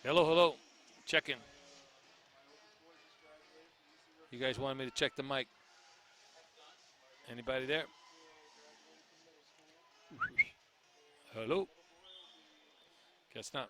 Hello, hello. Check in. You guys wanted me to check the mic. Anybody there? Hello? Guess not.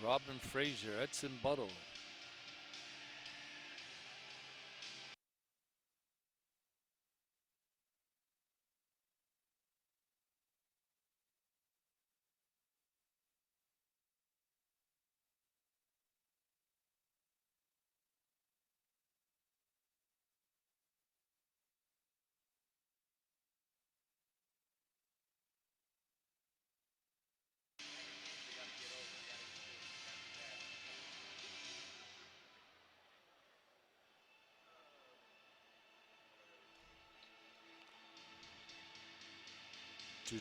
Robin Fraser, Edson Buttle. And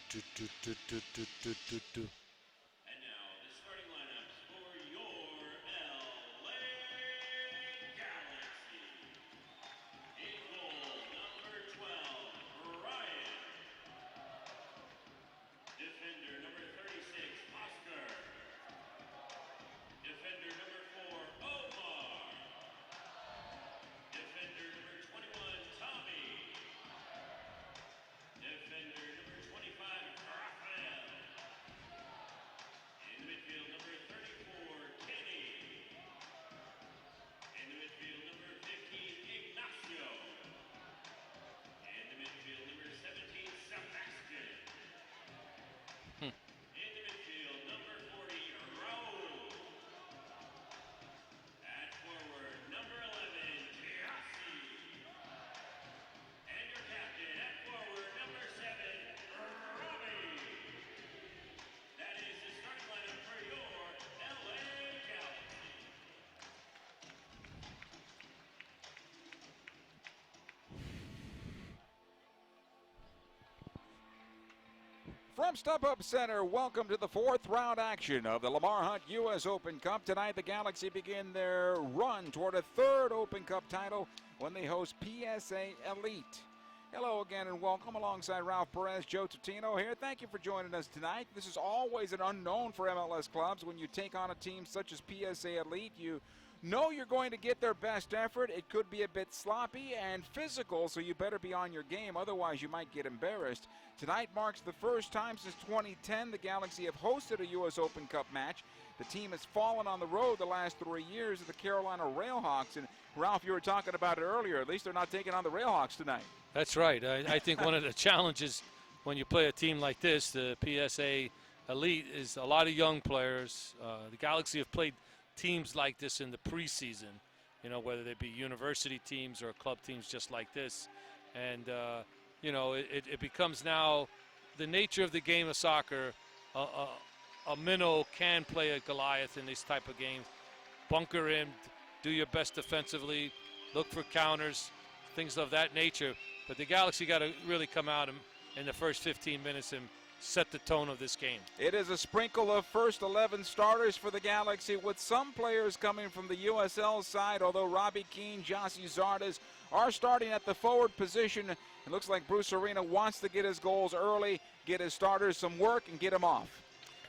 now the starting lineups for your LA Galaxy. In goal, number 12, Ryan. Defender number 36, Oscar. Defender number 4, Omar. Defender number 21, Tommy. Defender number 25, Rafael. In the midfield, number 34, Kenny. In the midfield, number 15, Ignacio. In the midfield, number 17, Sebastian. In the midfield, number 40, Raul. At forward, number 11, Giassi. And your captain at forward, number 7, Robbie. That is the starting lineup for your LA Galaxy. From StubHub Center, welcome to the fourth round action of the Lamar Hunt U.S. Open Cup. Tonight, the Galaxy begin their run toward a third Open Cup title when they host PSA Elite. Hello again and welcome alongside Ralph Perez, Joe Tutino here. Thank you for joining us tonight. This is always an unknown for MLS clubs. When you take on a team such as PSA Elite, you know you're going to get their best effort. It could be a bit sloppy and physical, so you better be on your game. Otherwise, you might get embarrassed. Tonight marks the first time since 2010 the Galaxy have hosted a U.S. Open Cup match. The team has fallen on the road the last 3 years of the Carolina Railhawks. And, Ralph, you were talking about it earlier. At least they're not taking on the Railhawks tonight. That's right. I think one of the challenges when you play a team like this, the PSA Elite, is a lot of young players. The Galaxy have played teams like this in the preseason, you know, whether they be university teams or club teams just like this. And, you know, it becomes now the nature of the game of soccer. A minnow can play a Goliath in these type of games. Bunker in, do your best defensively, look for counters, things of that nature. But the Galaxy got to really come out in the first 15 minutes and set the tone of this game. It is a sprinkle of first 11 starters for the Galaxy, with some players coming from the USL side, although Robbie Keane, Jossie Zardes are starting at the forward position. It looks like Bruce Arena wants to get his goals early, get his starters some work, and get them off.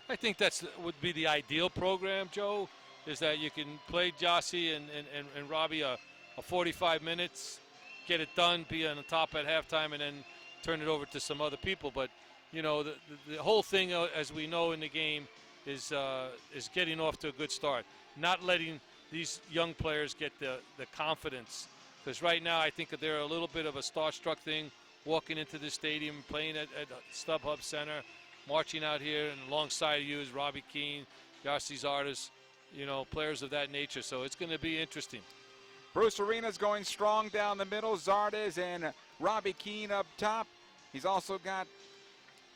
I think that would be the ideal program, Joe, is that you can play Jossie and Robbie a 45 minutes, get it done, be on the top at halftime, and then turn it over to some other people. But, you know, the whole thing, as we know in the game, is getting off to a good start, not letting these young players get the confidence. Because right now I think that they're a little bit of a starstruck thing, walking into the stadium, playing at StubHub Center, marching out here, and alongside you is Robbie Keane, Jossie Zardes, you know, players of that nature. So it's going to be interesting. Bruce Arena's going strong down the middle. Zardes and Robbie Keane up top. He's also got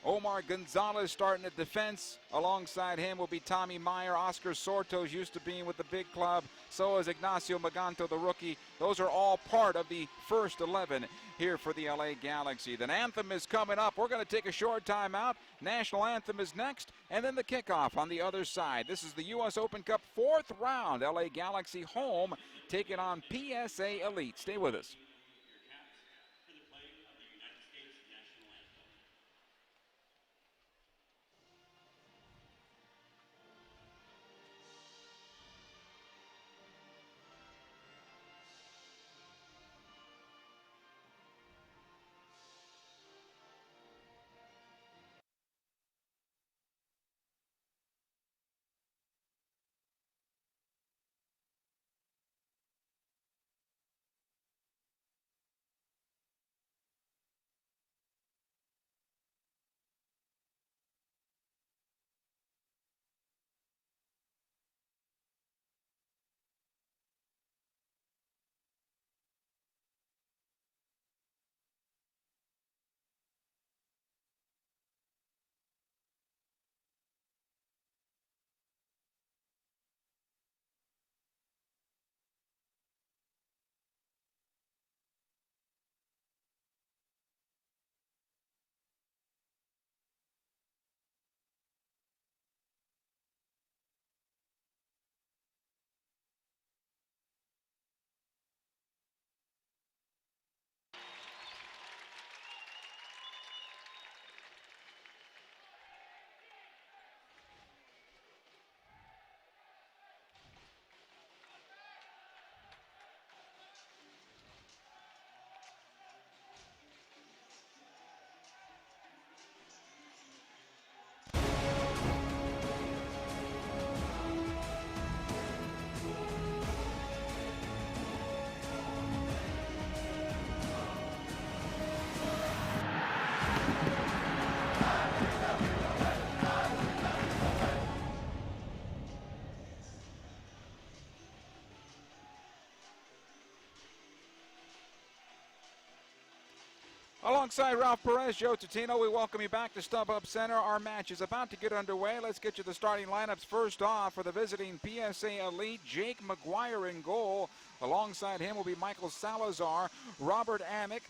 Omar Gonzalez starting at defense. Alongside him will be Tommy Meyer. Oscar Sortos used to being with the big club. So is Ignacio Maganto, the rookie. Those are all part of the first 11 here for the LA Galaxy. The anthem is coming up. We're going to take a short time out. National anthem is next, and then the kickoff on the other side. This is the U.S. Open Cup fourth round. LA Galaxy home taking on PSA Elite. Stay with us. Alongside Ralph Perez, Joe Tutino, we welcome you back to StubHub Center. Our match is about to get underway. Let's get you the starting lineups. First off, for the visiting PSA Elite, Jake McGuire in goal. Alongside him will be Michael Salazar, Robert Amick,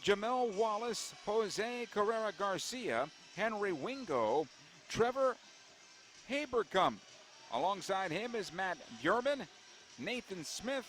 Jamel Wallace, Jose Carrera Garcia, Henry Wingo, Trevor Habercomb. Alongside him is Matt Bjurman, Nathan Smith,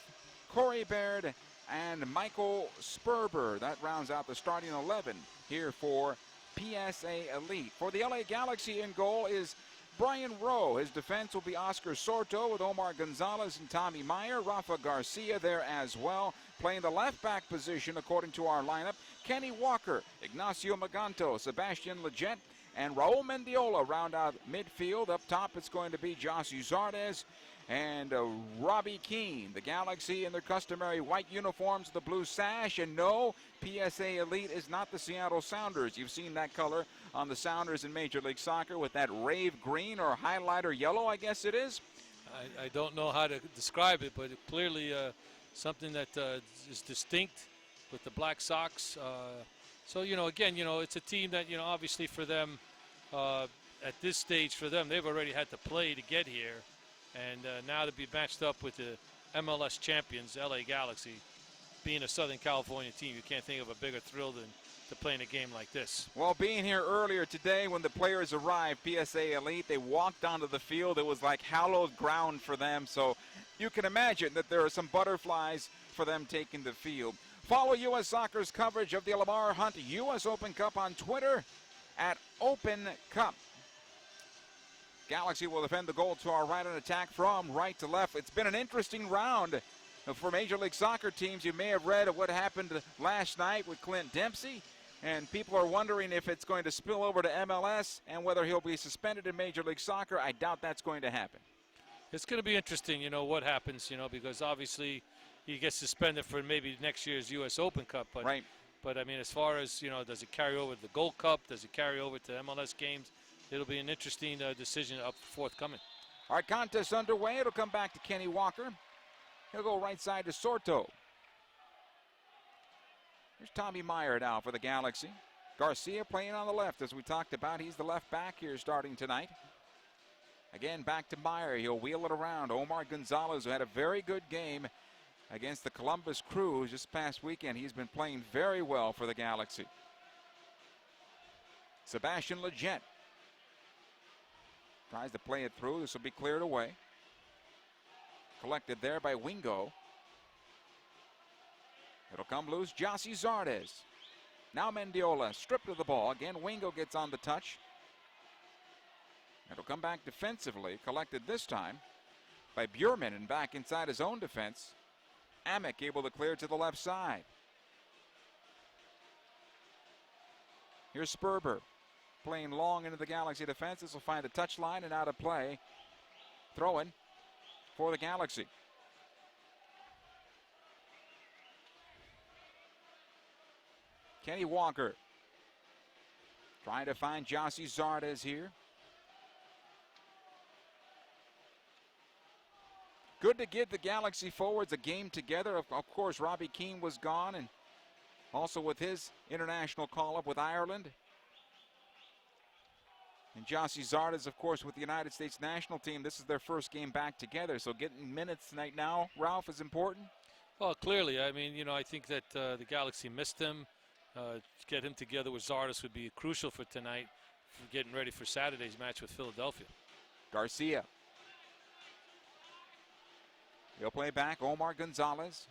Corey Baird, and Michael Sperber. That rounds out the starting 11 here for PSA Elite. For the LA Galaxy in goal is Brian Rowe. His defense will be Oscar Sorto with Omar Gonzalez and Tommy Meyer. Rafa Garcia there as well. Playing the left back position according to our lineup, Kenny Walker, Ignacio Maganto, Sebastian Leggett, and Raul Mendiola round out midfield. Up top it's going to be Jossie Zardes and Robbie Keane. The Galaxy in their customary white uniforms, the blue sash, and no, PSA Elite is not the Seattle Sounders. You've seen that color on the Sounders in Major League Soccer with that rave green or highlighter yellow, I guess it is. I don't know how to describe it, but clearly something that is distinct with the Black Sox. So, again, it's a team that, obviously for them, at this stage for them, they've already had to play to get here. And now to be matched up with the MLS champions, LA Galaxy, being a Southern California team, you can't think of a bigger thrill than to play in a game like this. Well, being here earlier today when the players arrived, PSA Elite, they walked onto the field. It was like hallowed ground for them. So you can imagine that there are some butterflies for them taking the field. Follow U.S. Soccer's coverage of the Lamar Hunt U.S. Open Cup on Twitter at Open Cup. Galaxy will defend the goal to our right and attack from right to left. It's been an interesting round for Major League Soccer teams. You may have read of what happened last night with Clint Dempsey, and people are wondering if it's going to spill over to MLS and whether he'll be suspended in Major League Soccer. I doubt that's going to happen. It's going to be interesting, what happens, because obviously he gets suspended for maybe next year's U.S. Open Cup. But, right. But, I mean, as far as, does it carry over to the Gold Cup? Does it carry over to MLS games? It'll be an interesting decision up forthcoming. Our contest underway. It'll come back to Kenny Walker. He'll go right side to Sorto. Here's Tommy Meyer now for the Galaxy. Garcia playing on the left, as we talked about. He's the left back here starting tonight. Again, back to Meyer. He'll wheel it around. Omar Gonzalez, who had a very good game against the Columbus Crew just past weekend. He's been playing very well for the Galaxy. Sebastian Leggett tries to play it through. This will be cleared away. Collected there by Wingo. It'll come loose. Jossie Zardes. Now Mendiola stripped of the ball. Again, Wingo gets on the touch. It'll come back defensively. Collected this time by Bjurman and back inside his own defense. Amick able to clear to the left side. Here's Sperber playing long into the Galaxy defense. This will find a touch line and out of play. Throw-in for the Galaxy. Kenny Walker trying to find Jossie Zardes here. Good to give the Galaxy forwards a game together. Of course, Robbie Keane was gone, and also with his international call-up with Ireland. And Jossie Zardes, of course, with the United States national team. This is their first game back together, so getting minutes tonight now, Ralph, is important. Well, clearly. I mean, I think that the Galaxy missed him. Get him together with Zardes would be crucial for tonight, for getting ready for Saturday's match with Philadelphia. Garcia. He'll play back. Omar Gonzalez.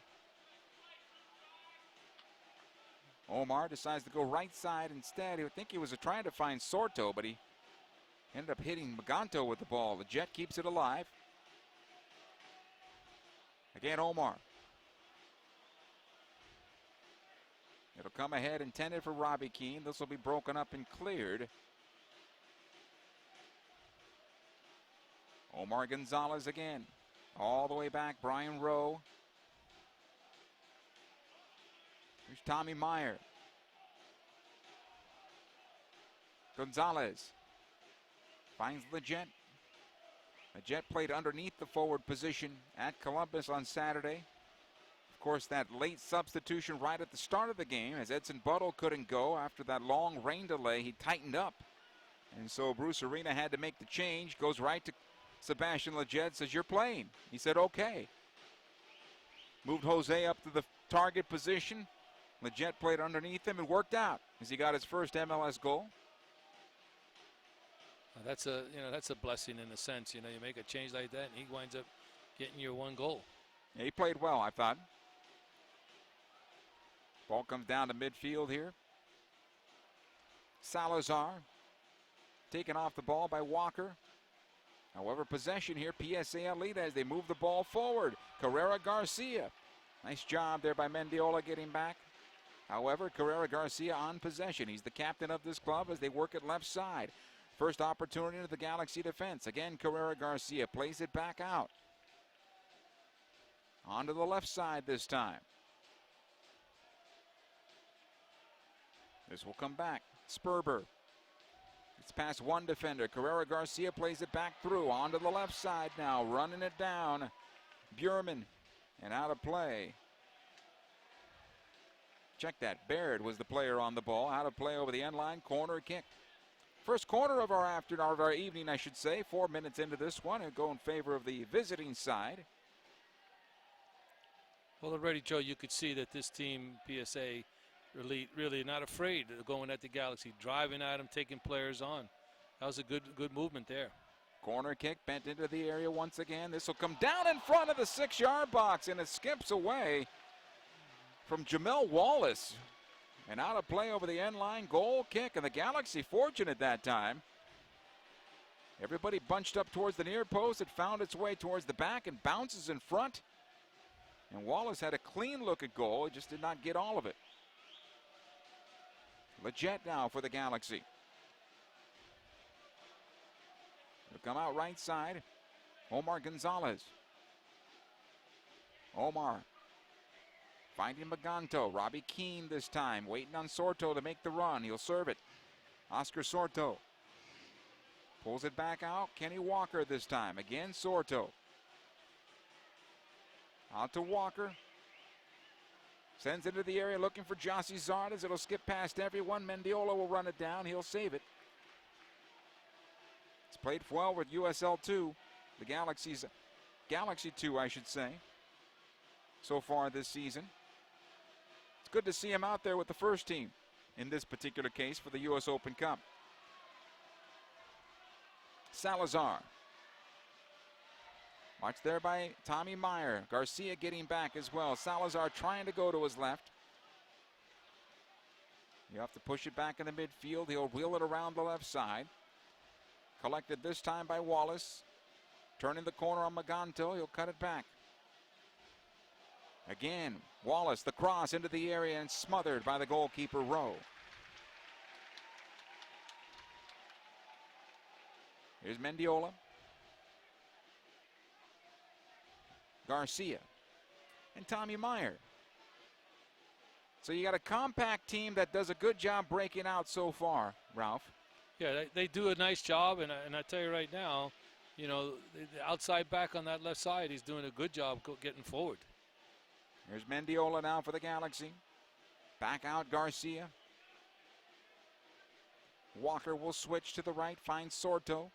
Omar decides to go right side instead. I think he was trying to find Sorto, but he ended up hitting Maganto with the ball. The Jet keeps it alive. Again, Omar. It'll come ahead, intended for Robbie Keane. This will be broken up and cleared. Omar Gonzalez again. All the way back, Brian Rowe. Here's Tommy Meyer. Gonzalez finds Leggett. Leggett played underneath the forward position at Columbus on Saturday. Of course, that late substitution right at the start of the game, as Edson Buttle couldn't go after that long rain delay, he tightened up. And so Bruce Arena had to make the change. Goes right to Sebastian Lletget, says, "You're playing." He said, "Okay." Moved Jose up to the target position. Lletget played underneath him and worked out as he got his first MLS goal. That's a blessing in a sense. You make a change like that, and he winds up getting your one goal. Yeah, he played well, I thought. Ball comes down to midfield here. Salazar taken off the ball by Walker. However, possession here, PSA Alita as they move the ball forward. Carrera Garcia. Nice job there by Mendiola getting back. However, Carrera Garcia on possession. He's the captain of this club as they work at left side. First opportunity to the Galaxy defense. Again, Carrera Garcia plays it back out. Onto the left side this time. This will come back. Sperber. It's past one defender. Carrera Garcia plays it back through. Onto the left side now. Running it down. Bjurman. And out of play. Check that. Baird was the player on the ball. Out of play over the end line. Corner kick. First quarter of our evening, I should say. 4 minutes into this one. And go in favor of the visiting side. Well, already, Joe, you could see that this team, PSA, really not afraid of going at the Galaxy, driving at them, taking players on. That was a good movement there. Corner kick bent into the area once again. This will come down in front of the 6-yard box, and it skips away from Jamel Wallace. And out of play over the end line, goal kick, and the Galaxy fortunate that time. Everybody bunched up towards the near post. It found its way towards the back and bounces in front. And Wallace had a clean look at goal. He just did not get all of it. Lletget now for the Galaxy. He'll come out right side. Omar Gonzalez. Omar finding Maganto. Robbie Keane this time. Waiting on Sorto to make the run. He'll serve it. Oscar Sorto. Pulls it back out. Kenny Walker this time. Again, Sorto. Out to Walker. Sends into the area looking for Jossie Zardes. It'll skip past everyone. Mendiola will run it down. He'll save it. It's played well with USL 2. The Galaxy 2, I should say, so far this season. It's good to see him out there with the first team in this particular case for the U.S. Open Cup. Salazar. Watched there by Tommy Meyer. Garcia getting back as well. Salazar trying to go to his left. You have to push it back in the midfield. He'll wheel it around the left side. Collected this time by Wallace. Turning the corner on Maganto. He'll cut it back. Again, Wallace, the cross into the area and smothered by the goalkeeper, Rowe. Here's Mendiola. Garcia and Tommy Meyer. So you got a compact team that does a good job breaking out so far, Ralph. Yeah, they do a nice job, and I tell you right now, the outside back on that left side, he's doing a good job getting forward. Here's Mendiola now for the Galaxy. Back out Garcia. Walker will switch to the right, finds Sorto.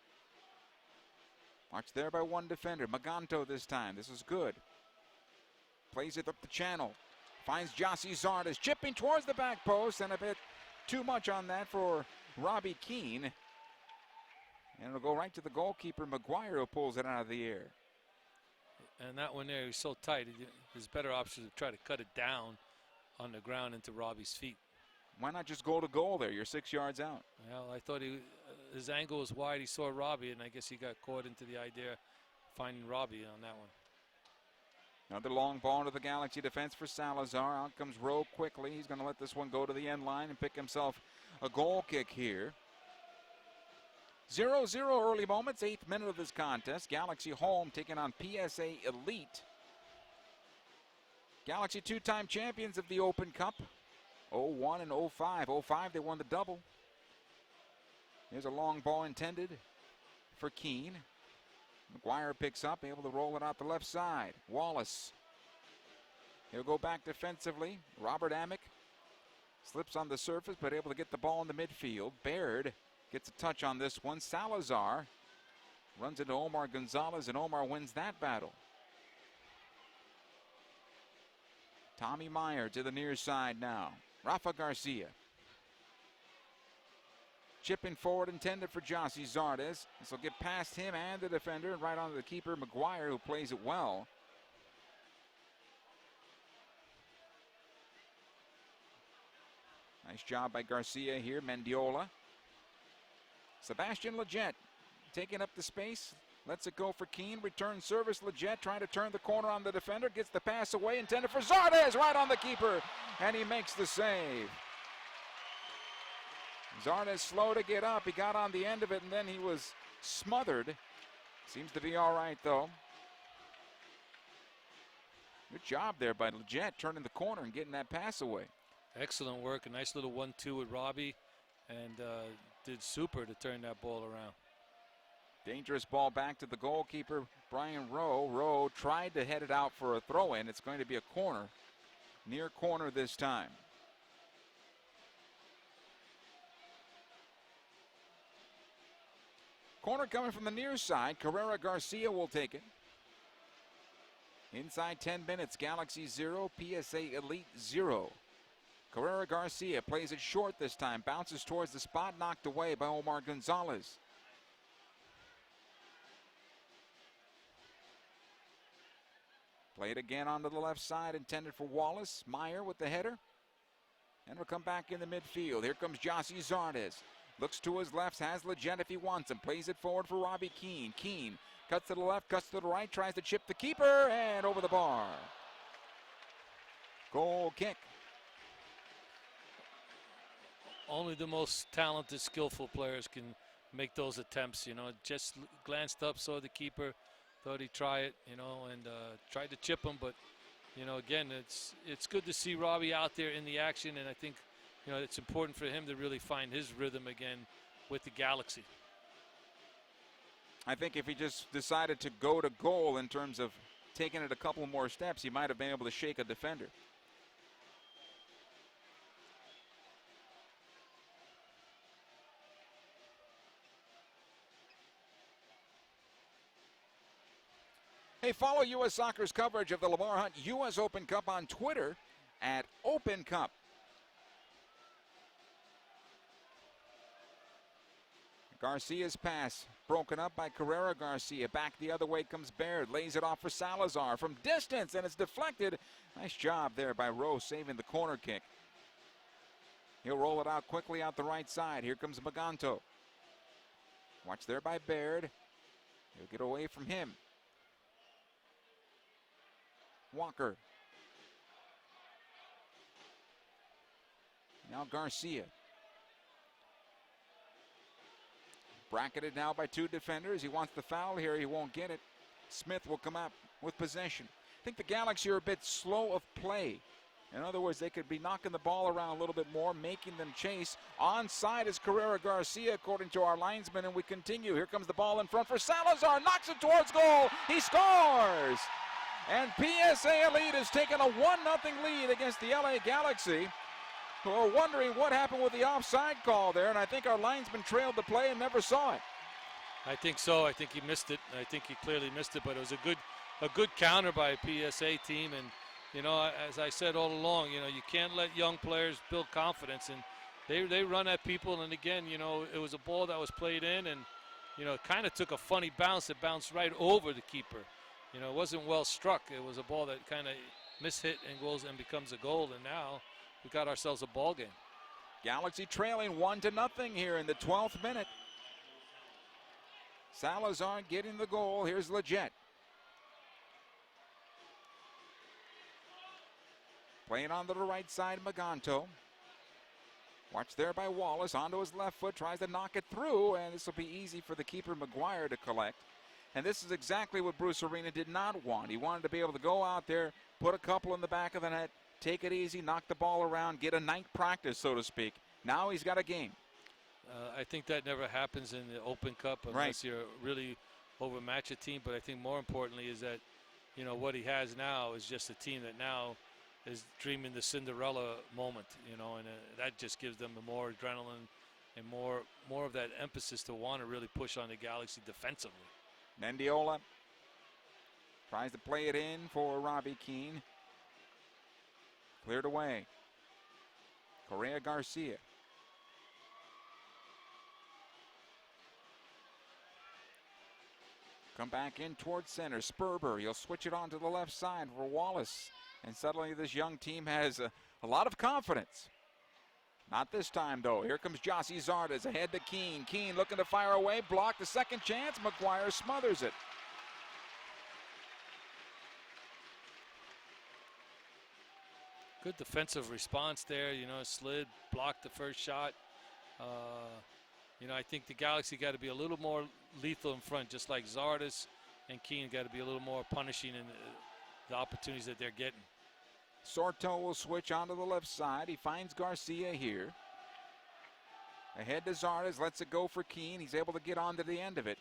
Marched there by one defender. Maganto this time. This is good. Plays it up the channel. Finds Jossie Zardes chipping towards the back post, and a bit too much on that for Robbie Keane. And it'll go right to the goalkeeper, Maguire, who pulls it out of the air. And that one there, he's so tight. His better option is to try to cut it down on the ground into Robbie's feet. Why not just go to goal there? You're 6 yards out. Well, I thought his angle was wide. He saw Robbie, and I guess he got caught into the idea of finding Robbie on that one. Another long ball to the Galaxy defense for Salazar. Out comes Rowe quickly. He's going to let this one go to the end line and pick himself a goal kick here. 0-0 early moments, 8th minute of this contest. Galaxy home taking on PSA Elite. Galaxy two-time champions of the Open Cup. 01 and 05. 05 they won the double. Here's a long ball intended for Keane. Maguire picks up, able to roll it out the left side. Wallace. He'll go back defensively. Robert Amick slips on the surface, but able to get the ball in the midfield. Baird gets a touch on this one. Salazar runs into Omar Gonzalez, and Omar wins that battle. Tommy Meyer to the near side now. Rafa Garcia. Chipping forward intended for Jossie Zardes. This will get past him and the defender and right onto the keeper, McGuire, who plays it well. Nice job by Garcia here. Mendiola. Sebastian Lletget taking up the space. Lets it go for Keane. Return service. Lletget trying to turn the corner on the defender. Gets the pass away. Intended for Zardes. Right on the keeper. And he makes the save. Zardes slow to get up. He got on the end of it and then he was smothered. Seems to be all right though. Good job there by Lletget turning the corner and getting that pass away. Excellent work. A nice little 1-2 with Robbie, and did super to turn that ball around. Dangerous ball back to the goalkeeper, Brian Rowe. Rowe tried to head it out for a throw-in. It's going to be a corner. Near corner this time. Corner coming from the near side. Carrera Garcia will take it. Inside 10 minutes, Galaxy 0, PSA Elite 0. Carrera Garcia plays it short this time. Bounces towards the spot, knocked away by Omar Gonzalez. Played again onto the left side, intended for Wallace. Meyer with the header. And will come back in the midfield. Here comes Jossie Zardes. Looks to his left, has Lletget if he wants him. Plays it forward for Robbie Keane. Keane cuts to the left, cuts to the right, tries to chip the keeper, and over the bar. Goal kick. Only the most talented, skillful players can make those attempts, you know. Just glanced up, saw the keeper, thought he'd try it, you know, and tried to chip him. But, you know, again, it's good to see Robbie out there in the action, and I think, you know, it's important for him to really find his rhythm again with the Galaxy. I think if he just decided to go to goal in terms of taking it a couple more steps, he might have been able to shake a defender. Hey, follow U.S. Soccer's coverage of the Lamar Hunt U.S. Open Cup on Twitter at Open Cup. Garcia's pass broken up by Carrera Garcia. Back the other way comes Baird. Lays it off for Salazar from distance, and it's deflected. Nice job there by Rowe saving the corner kick. He'll roll it out quickly out the right side. Here comes Maganto. Watch there by Baird. He'll get away from him. Walker. Now Garcia. Bracketed now by two defenders. He wants the foul here. He won't get it. Smith will come up with possession. I think the Galaxy are a bit slow of play. In other words, they could be knocking the ball around a little bit more, making them chase. Onside is Carrera Garcia, according to our linesman, and we continue. Here comes the ball in front for Salazar. Knocks it towards goal. He scores! And PSA Elite has taken a 1-0 lead against the LA Galaxy, who are wondering what happened with the offside call there, and I think our linesman trailed the play and never saw it. I think so. I think he missed it. I think he clearly missed it, but it was a good counter by a PSA team. And, you know, as I said all along, you know, you can't let young players build confidence, and they run at people. And again, you know, it was a ball that was played in, and, you know, it kind of took a funny bounce. It bounced right over the keeper. You know, it wasn't well struck. It was a ball that kind of mishit and goes and becomes a goal, and now we got ourselves a ball game. Galaxy trailing 1-0 here in the 12th minute. Salazar getting the goal. Here's Lletget. Playing onto the right side, Maganto. Watch there by Wallace. Onto his left foot. Tries to knock it through, and this will be easy for the keeper, McGuire, to collect. And this is exactly what Bruce Arena did not want. He wanted to be able to go out there, put a couple in the back of the net, take it easy, knock the ball around, get a night practice, so to speak. Now he's got a game. I think that never happens in the Open Cup unless you're really overmatch a team. But I think more importantly is that, you know, what he has now is just a team that now is dreaming the Cinderella moment, you know, and that just gives them more adrenaline and more of that emphasis to want to really push on the Galaxy defensively. Mendiola tries to play it in for Robbie Keane. Cleared away. Correa Garcia. Come back in towards center. Sperber, he'll switch it on to the left side for Wallace. And suddenly this young team has a lot of confidence. Not this time, though. Here comes Jossie Zardes ahead to Keane. Keane looking to fire away. Block the second chance. McGuire smothers it. Good defensive response there. You know, slid, blocked the first shot. You know, I think the Galaxy got to be a little more lethal in front, just like Zardes and Keane got to be a little more punishing in the opportunities that they're getting. Sorto will switch onto the left side. He finds Garcia here. Ahead to Zardes, lets it go for Keane. He's able to get onto the end of it.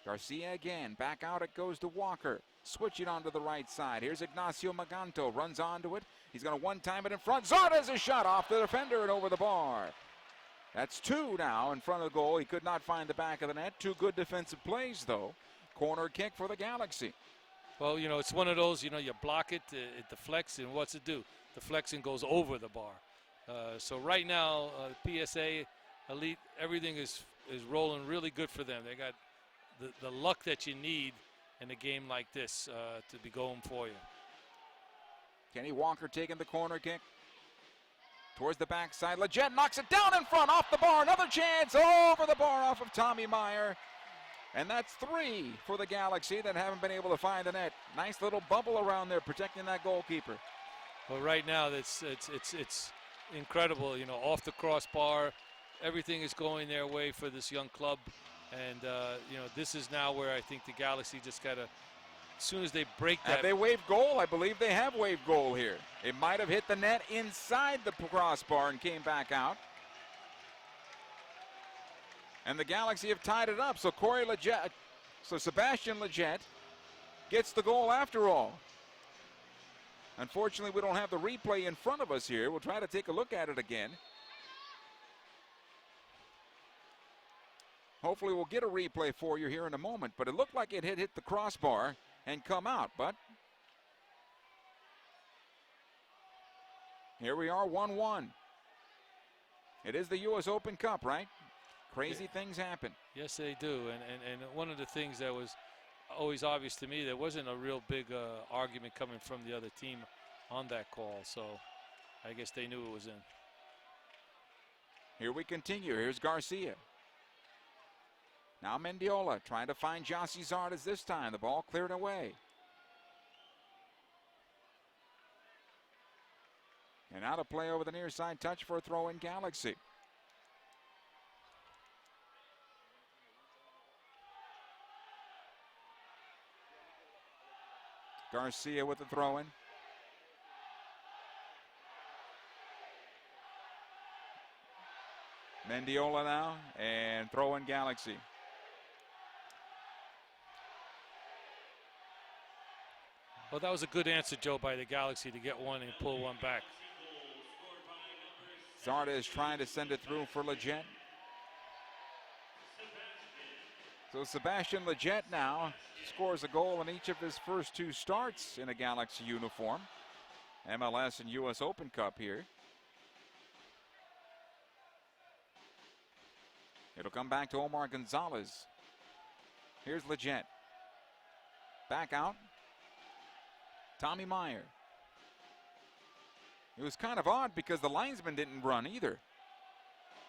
Garcia again, back out it goes to Walker. Switch it onto the right side. Here's Ignacio Maganto, runs onto it. He's going to one-time it in front. Zardes a shot off the defender and over the bar. That's two now in front of the goal. He could not find the back of the net. Two good defensive plays, though. Corner kick for the Galaxy. Well, you know, it's one of those, you know, you block it, it deflects, and what's it do? Deflects and goes over the bar. So right now, PSA, Elite, everything is rolling really good for them. They got the luck that you need in a game like this to be going for you. Kenny Walker taking the corner kick. Towards the backside, Leggett knocks it down in front, off the bar, another chance, over the bar off of Tommy Meyer. And that's three for the Galaxy that haven't been able to find the net. Nice little bubble around there protecting that goalkeeper. Well, right now, it's incredible, you know, off the crossbar. Everything is going their way for this young club. And, you know, this is now where I think the Galaxy just got to, as soon as they break that. Have they waved goal? I believe they have waved goal here. It might have hit the net inside the crossbar and came back out. And the Galaxy have tied it up. So Sebastian Leggett gets the goal after all. Unfortunately, we don't have the replay in front of us here. We'll try to take a look at it again. Hopefully we'll get a replay for you here in a moment, but it looked like it had hit the crossbar and come out, but here we are, 1-1. It is the U.S. Open Cup, right? Crazy things happen. Yes, they do, and one of the things that was always obvious to me, there wasn't a real big argument coming from the other team on that call, so I guess they knew it was in. Here we continue. Here's Garcia. Now Mendiola trying to find Jossie Zardes this time. The ball cleared away. And out of play over the near side touch for a throw in Galaxy. Garcia with the throw in. Mendiola now and throw in Galaxy. Well, that was a good answer, Joe, by the Galaxy to get one and pull one back. Zardes trying to send it through for Leggett. So Sebastian Leggett now scores a goal in each of his first two starts in a Galaxy uniform. MLS and U.S. Open Cup here. It'll come back to Omar Gonzalez. Here's Leggett. Back out. Tommy Meyer. It was kind of odd because the linesman didn't run either.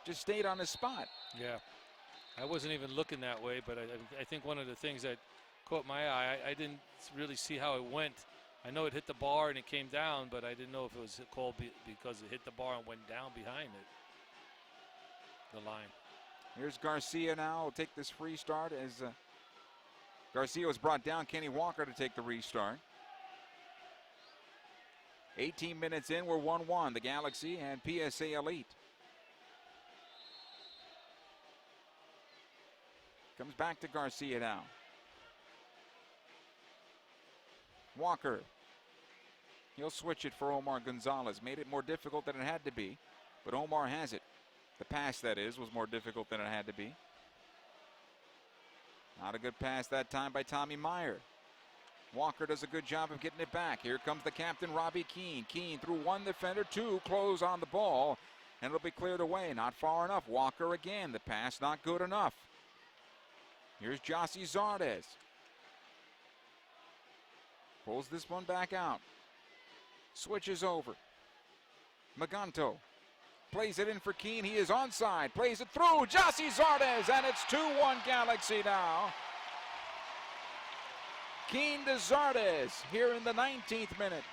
Just stayed on his spot. Yeah, I wasn't even looking that way, but I think one of the things that caught my eye, I didn't really see how it went. I know it hit the bar and it came down, but I didn't know if it was called because it hit the bar and went down behind it, the line. Here's Garcia now. Will take this free start as Garcia was brought down. Kenny Walker to take the restart. 18 minutes in, we're 1-1, the Galaxy and PSA Elite. Comes back to Garcia now. Walker He'll switch it for Omar Gonzalez. Made it more difficult than it had to be, but Omar has it. The pass, that is, was more difficult than it had to be. Not a good pass that time by Tommy Meyer. Walker does a good job of getting it back. Here comes the captain, Robbie Keane. Keane through one defender, two close on the ball, and it'll be cleared away. Not far enough. Walker again. The pass not good enough. Here's Jossie Zardes. Pulls this one back out. Switches over. Maganto plays it in for Keane. He is onside. Plays it through. Jossie Zardes, and it's 2-1 Galaxy now. Keane to Zardes here in the 19th minute.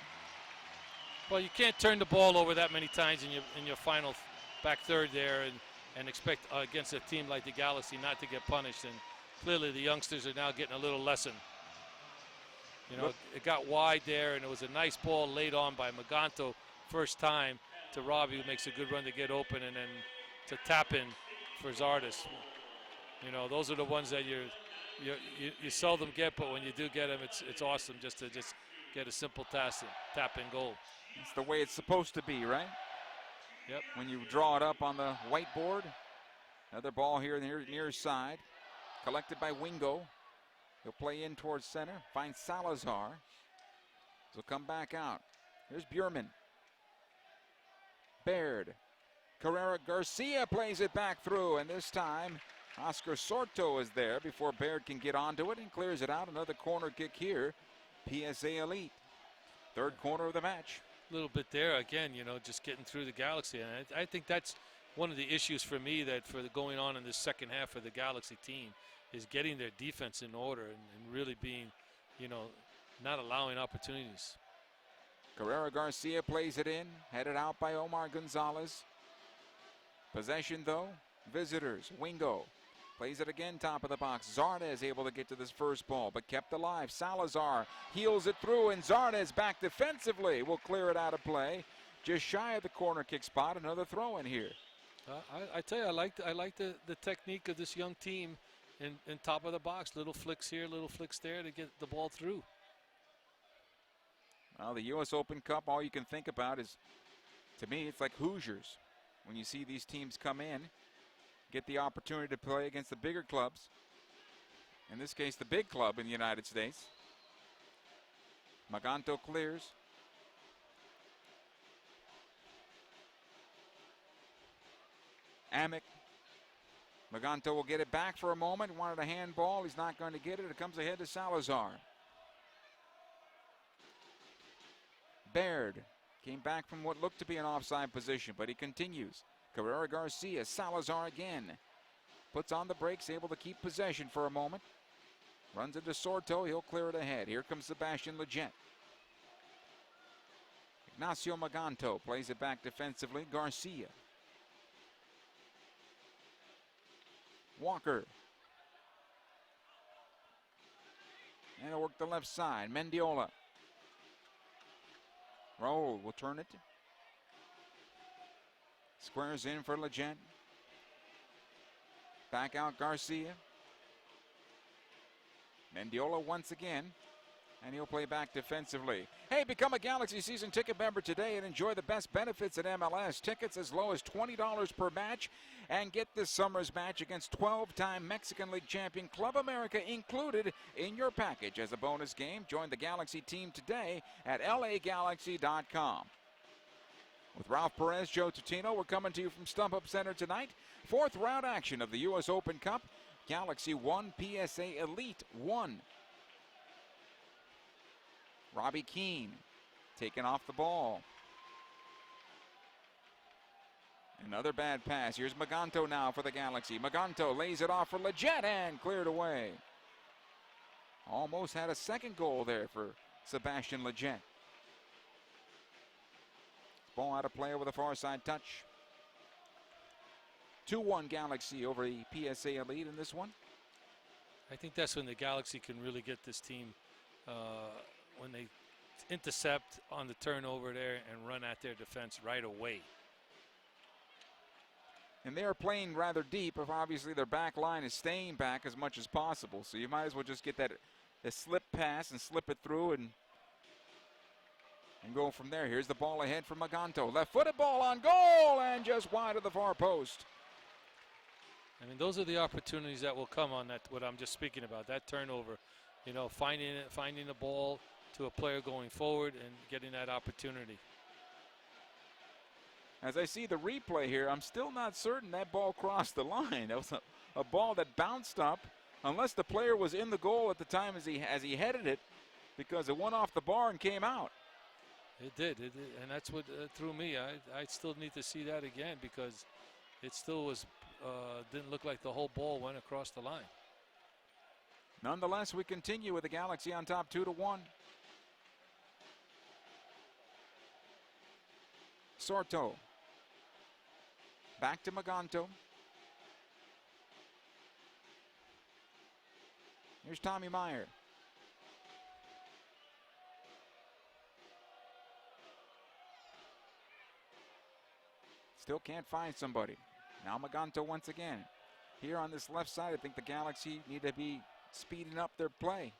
Well, you can't turn the ball over that many times in your final back third there and expect against a team like the Galaxy not to get punished. And clearly the youngsters are now getting a little lesson. You know, it got wide there, and it was a nice ball laid on by Maganto first time to Robbie, who makes a good run to get open, and then to tap in for Zardes. You know, those are the ones that you seldom get, but when you do get them, it's awesome just to get a simple tap in goal. It's the way it's supposed to be, right? Yep. When you draw it up on the whiteboard. Another ball here near side. Collected by Wingo. He'll play in towards center. Finds Salazar. So come back out. Here's Bjurman. Baird. Carrera Garcia plays it back through, and this time Oscar Sorto is there before Baird can get onto it and clears it out. Another corner kick here. PSA Elite. Third corner of the match. A little bit there again, you know, just getting through the Galaxy. And I think that's one of the issues for me that for going on in this second half of the Galaxy team is getting their defense in order and really being, you know, not allowing opportunities. Carrera Garcia plays it in, headed out by Omar Gonzalez. Possession though, visitors. Wingo plays it again, top of the box. Zardes able to get to this first ball, but kept alive. Salazar heels it through, and Zardes back defensively will clear it out of play. Just shy of the corner kick spot. Another throw in here. I tell you, I like the technique of this young team in top of the box. Little flicks here, little flicks there to get the ball through. Well, the U.S. Open Cup, all you can think about is, to me, it's like Hoosiers. When you see these teams come in, get the opportunity to play against the bigger clubs. In this case, the big club in the United States. Maganto clears. Amick. Maganto will get it back for a moment. Wanted a handball. He's not going to get it. It comes ahead to Salazar. Baird came back from what looked to be an offside position, but he continues. Carrera Garcia, Salazar again. Puts on the brakes, able to keep possession for a moment. Runs into Sorto, he'll clear it ahead. Here comes Sebastian Lletget. Ignacio Maganto plays it back defensively. Garcia. Walker. And he'll work the left side. Mendiola. Raul will turn it. Squares in for Lletget. Back out Garcia. Mendiola once again. And he'll play back defensively. Hey, become a Galaxy season ticket member today and enjoy the best benefits at MLS. Tickets as low as $20 per match. And get this summer's match against 12-time Mexican League champion Club America included in your package as a bonus game. Join the Galaxy team today at lagalaxy.com. With Ralph Perez, Joe Tutino, we're coming to you from StubHub Center tonight. Fourth round action of the U.S. Open Cup. Galaxy 1, PSA Elite 1. Robbie Keane taking off the ball. Another bad pass. Here's Maganto now for the Galaxy. Maganto lays it off for Lletget and cleared away. Almost had a second goal there for Sebastian Lletget. Ball out of play with a far side touch. 2-1 Galaxy over the PSA Elite in this one. I think that's when the Galaxy can really get this team when they intercept on the turnover there and run at their defense right away. And they are playing rather deep. If obviously their back line is staying back as much as possible. So you might as well just get that slip pass and slip it through and and go from there. Here's the ball ahead for Maganto. Left-footed ball on goal and just wide of the far post. I mean, those are the opportunities that will come on that, what I'm just speaking about, that turnover. You know, finding the ball to a player going forward and getting that opportunity. As I see the replay here, I'm still not certain that ball crossed the line. That was a ball that bounced up, unless the player was in the goal at the time as he headed it, because it went off the bar and came out. It did, and that's what threw me. I still need to see that again because it still was didn't look like the whole ball went across the line. Nonetheless, we continue with the Galaxy on top 2-1. Sorto. Back to Maganto. Here's Tommy Meyer. Still can't find somebody. Now Maganto once again. Here on this left side, I think the Galaxy need to be speeding up their play.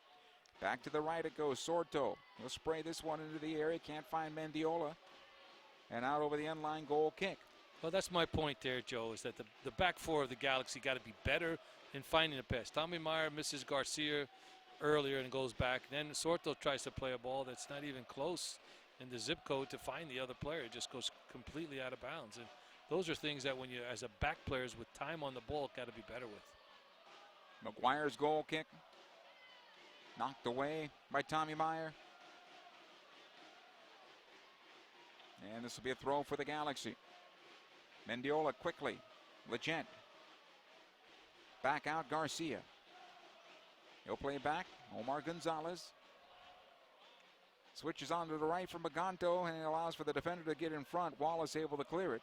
Back to the right it goes. Sorto. He'll spray this one into the area. Can't find Mendiola. And out over the end line, goal kick. Well, that's my point there, Joe, is that the back four of the Galaxy got to be better in finding the pass. Tommy Meyer misses Garcia earlier and goes back. Then Sorto tries to play a ball that's not even close in the zip code to find the other player. It just goes completely out of bounds. And those are things that when you, as a back players with time on the ball, got to be better with. McGuire's goal kick. Knocked away by Tommy Meyer. And this will be a throw for the Galaxy. Mendiola quickly. Legent. Back out Garcia. He'll play back. Omar Gonzalez. Switches on to the right for Maganto and allows for the defender to get in front. Wallace able to clear it.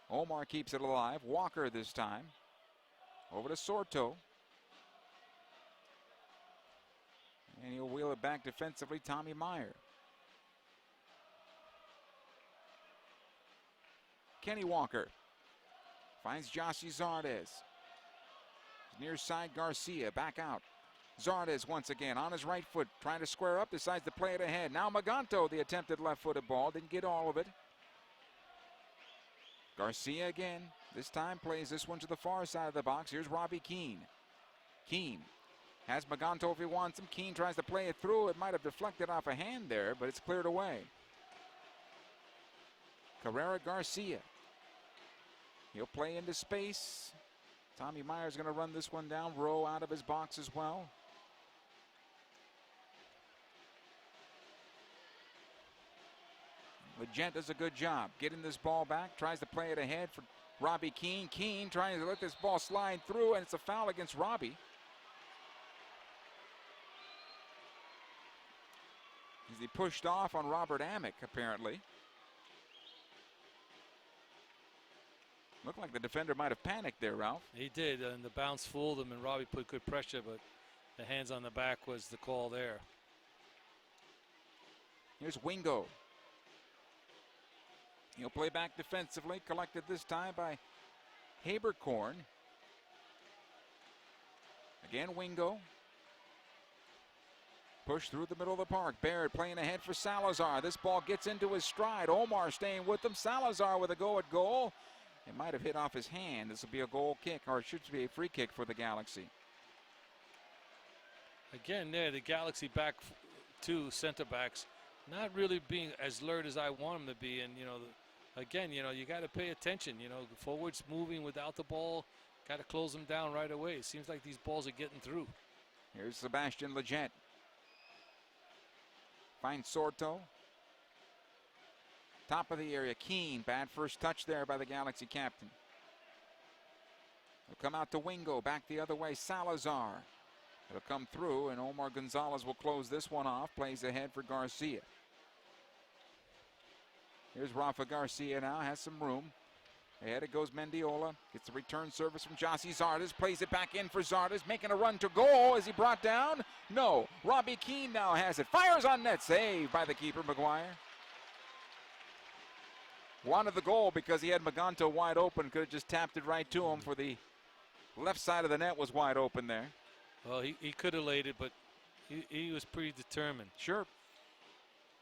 Omar keeps it alive. Walker this time. Over to Sorto. And he'll wheel it back defensively. Tommy Meyer. Kenny Walker finds Jossie Zardes. Near side Garcia back out. Zardes once again on his right foot trying to square up, decides to play it ahead. Now Maganto, the attempted left-footed ball, didn't get all of it. Garcia again, this time plays this one to the far side of the box. Here's Robbie Keane. Keane has Maganto if he wants him. Keane tries to play it through. It might have deflected off a hand there, but it's cleared away. Carrera Garcia. He'll play into space. Tommy Meyer's going to run this one down. Rowe out of his box as well. Legent does a good job getting this ball back. Tries to play it ahead for Robbie Keane. Keane trying to let this ball slide through, and it's a foul against Robbie. As he pushed off on Robert Amick, apparently. Looked like the defender might have panicked there, Ralph. He did, and the bounce fooled him, and Robbie put good pressure, but the hands on the back was the call there. Here's Wingo. He'll play back defensively, collected this time by Haberkorn. Again, Wingo. Push through the middle of the park. Baird playing ahead for Salazar. This ball gets into his stride. Omar staying with him. Salazar with a go at goal. It might have hit off his hand. This will be a goal kick, or it should be a free kick for the Galaxy. Again, there, the Galaxy back two center backs not really being as alert as I want them to be. And, you know, again, you know, you got to pay attention. You know, the forwards moving without the ball, got to close them down right away. It seems like these balls are getting through. Here's Sebastian Legent. Finds Sorto. Top of the area, Keane. Bad first touch there by the Galaxy captain. He'll come out to Wingo. Back the other way, Salazar. It'll come through, and Omar Gonzalez will close this one off. Plays ahead for Garcia. Here's Rafa Garcia now, has some room. Ahead it goes Mendiola. Gets the return service from Jossie Zardes. Plays it back in for Zardes. Making a run to goal. Is he brought down? No. Robbie Keane now has it. Fires on net. Saved by the keeper, McGuire. Wanted the goal because he had Maganto wide open. Could have just tapped it right to him for the left side of the net was wide open there. Well, he could have laid it, but he was pretty determined. Sure.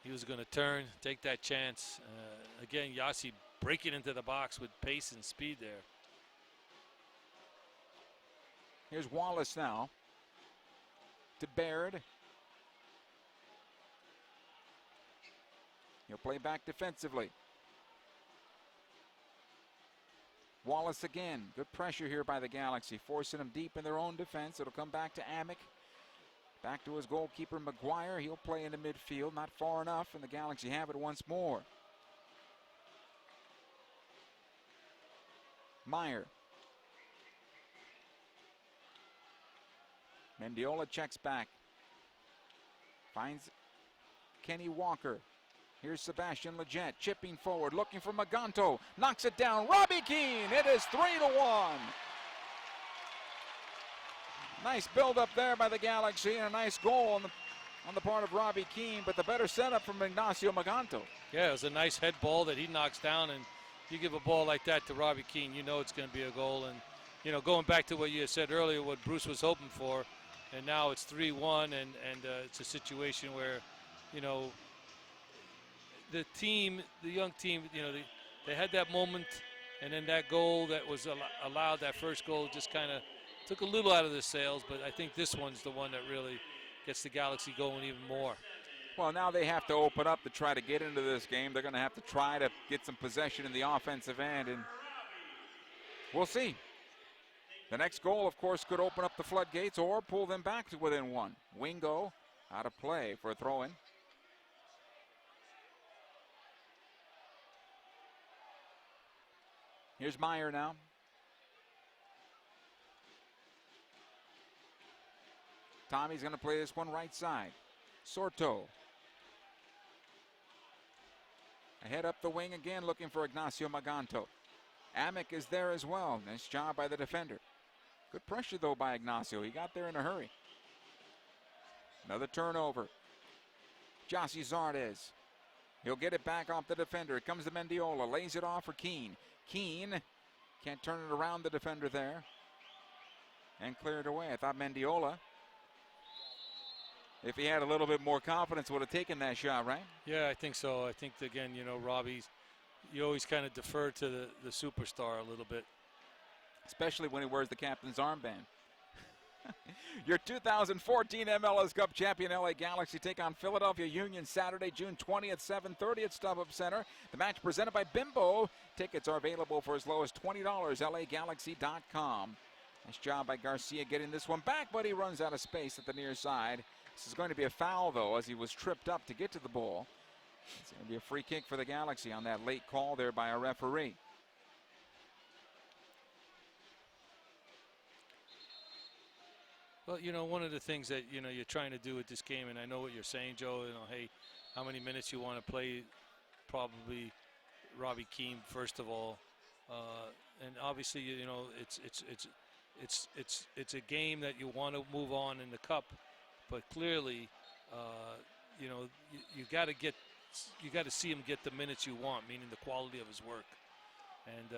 he was going to turn, take that chance. Again, Yossi breaking into the box with pace and speed there. Here's Wallace now to Baird. He'll play back defensively. Wallace again. Good pressure here by the Galaxy, forcing them deep in their own defense. It'll come back to Amick. Back to his goalkeeper, McGuire. He'll play into midfield, not far enough, and the Galaxy have it once more. Meyer. Mendiola checks back. Finds Kenny Walker. Here's Sebastian Leggett chipping forward, looking for Maganto. Knocks it down. Robbie Keane. It is 3-1. Nice build up there by the Galaxy and a nice goal on the part of Robbie Keane, but the better setup from Ignacio Maganto. Yeah, it was a nice head ball that he knocks down, and you give a ball like that to Robbie Keane, you know it's going to be a goal. And, you know, going back to what you said earlier, what Bruce was hoping for, and now it's 3-1, and it's a situation where, you know, the team, the young team, you know, they had that moment, and then that goal that was allowed, that first goal, just kind of took a little out of the sails. But I think this one's the one that really gets the Galaxy going even more. Well, now they have to open up to try to get into this game. They're going to have to try to get some possession in the offensive end, and we'll see. The next goal, of course, could open up the floodgates or pull them back to within one. Wingo out of play for a throw-in. Here's Meyer now. Tommy's going to play this one right side. Sorto. Ahead up the wing again, looking for Ignacio Maganto. Amick is there as well. Nice job by the defender. Good pressure, though, by Ignacio. He got there in a hurry. Another turnover. Jossie Zardes. He'll get it back off the defender. It comes to Mendiola. Lays it off for Keane. Keane can't turn it around the defender there. And clear it away. I thought Mendiola, if he had a little bit more confidence, would have taken that shot, right? Yeah, I think so. I think, again, you know, Robbie's, you always kind of defer to the superstar a little bit. Especially when he wears the captain's armband. Your 2014 MLS Cup champion LA Galaxy take on Philadelphia Union Saturday, June 20th, 7:30 at StubHub Center. The match presented by Bimbo. Tickets are available for as low as $20, LAGalaxy.com. Nice job by Garcia getting this one back, but he runs out of space at the near side. This is going to be a foul, though, as he was tripped up to get to the ball. It's going to be a free kick for the Galaxy on that late call there by a referee. Well, you know, one of the things that, you know, you're trying to do with this game, and I know what you're saying, Joe, you know, hey, how many minutes you want to play, probably Robbie Keane, first of all. And obviously, you know, it's a game that you want to move on in the Cup, but clearly, you know, you got to see him get the minutes you want, meaning the quality of his work. And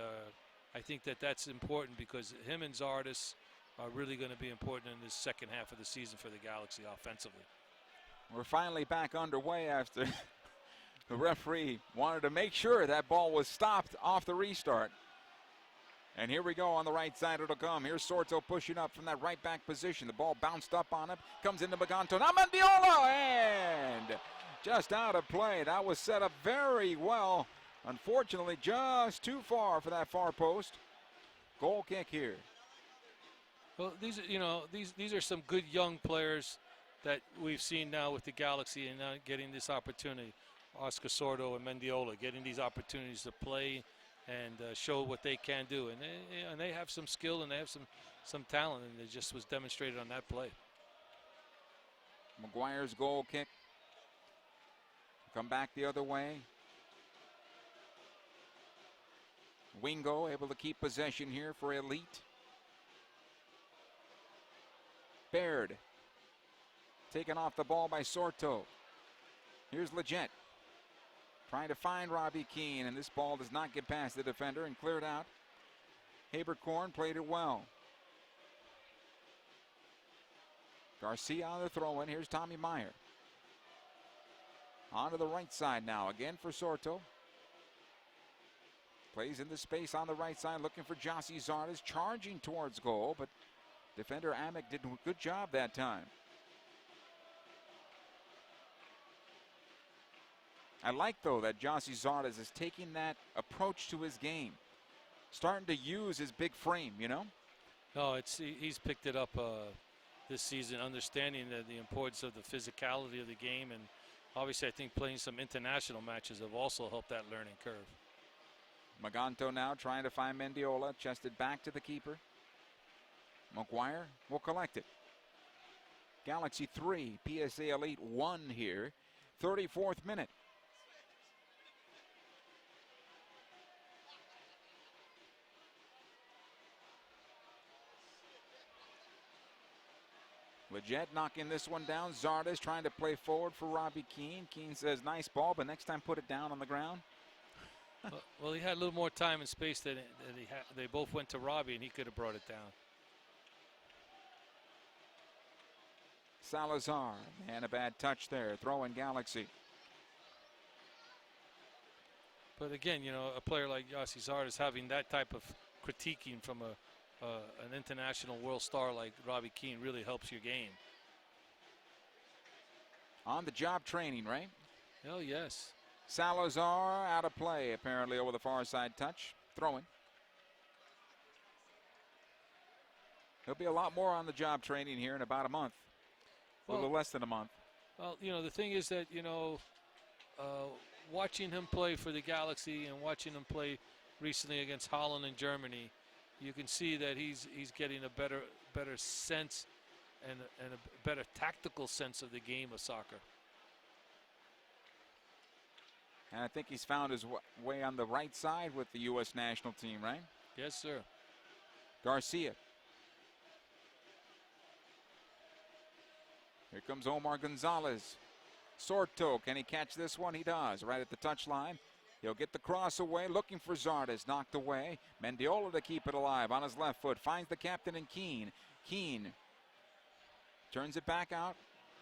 I think that's important because him and Zardes are really going to be important in this second half of the season for the Galaxy offensively. We're finally back underway after the referee wanted to make sure that ball was stopped off the restart. And here we go on the right side. It'll come. Here's Sorto pushing up from that right back position. The ball bounced up on him. Comes into Maganto. Now Mendiola! And just out of play. That was set up very well. Unfortunately, just too far for that far post. Goal kick here. Well, these are some good young players that we've seen now with the Galaxy and now getting this opportunity. Oscar Sordo and Mendiola getting these opportunities to play and show what they can do. And they have some skill and they have some talent, and it just was demonstrated on that play. McGuire's goal kick. Come back the other way. Wingo able to keep possession here for Elite. Baird taken off the ball by Sorto. Here's Leggett trying to find Robbie Keane, and this ball does not get past the defender and cleared out. Haberkorn played it well. Garcia on the throw-in. Here's Tommy Meyer. On to the right side now, again for Sorto. Plays in the space on the right side, looking for Jossie Zardes, charging towards goal, but defender Amick did a good job that time. I like, though, that Jossie Zardes is taking that approach to his game. Starting to use his big frame, you know? No, he's picked it up this season, understanding the importance of the physicality of the game. And obviously, I think playing some international matches have also helped that learning curve. Maganto now trying to find Mendiola, chested back to the keeper. McGuire will collect it. Galaxy 3, PSA Elite 1 here, 34th minute. Leggett knocking this one down. Zardes trying to play forward for Robbie Keane. Keane says, nice ball, but next time put it down on the ground. Well, he had a little more time and space than he had. They both went to Robbie, and he could have brought it down. Salazar, and a bad touch there. Throw in Galaxy. But again, you know, a player like Jossie Zardes having that type of critiquing from an international world star like Robbie Keane really helps your game. On the job training, right? Oh, yes. Salazar out of play, apparently, over the far side touch. Throwing. There'll be a lot more on the job training here in about a month. A little less than a month. Well, you know, the thing is that, you know, watching him play for the Galaxy and watching him play recently against Holland and Germany, you can see that he's getting a better sense and a better tactical sense of the game of soccer. And I think he's found his way on the right side with the U.S. national team, right? Yes, sir. Garcia. Here comes Omar Gonzalez. Sorto, can he catch this one? He does, right at the touchline. He'll get the cross away, looking for Zardes, knocked away. Mendiola to keep it alive on his left foot, finds the captain in Keane. Keane turns it back out.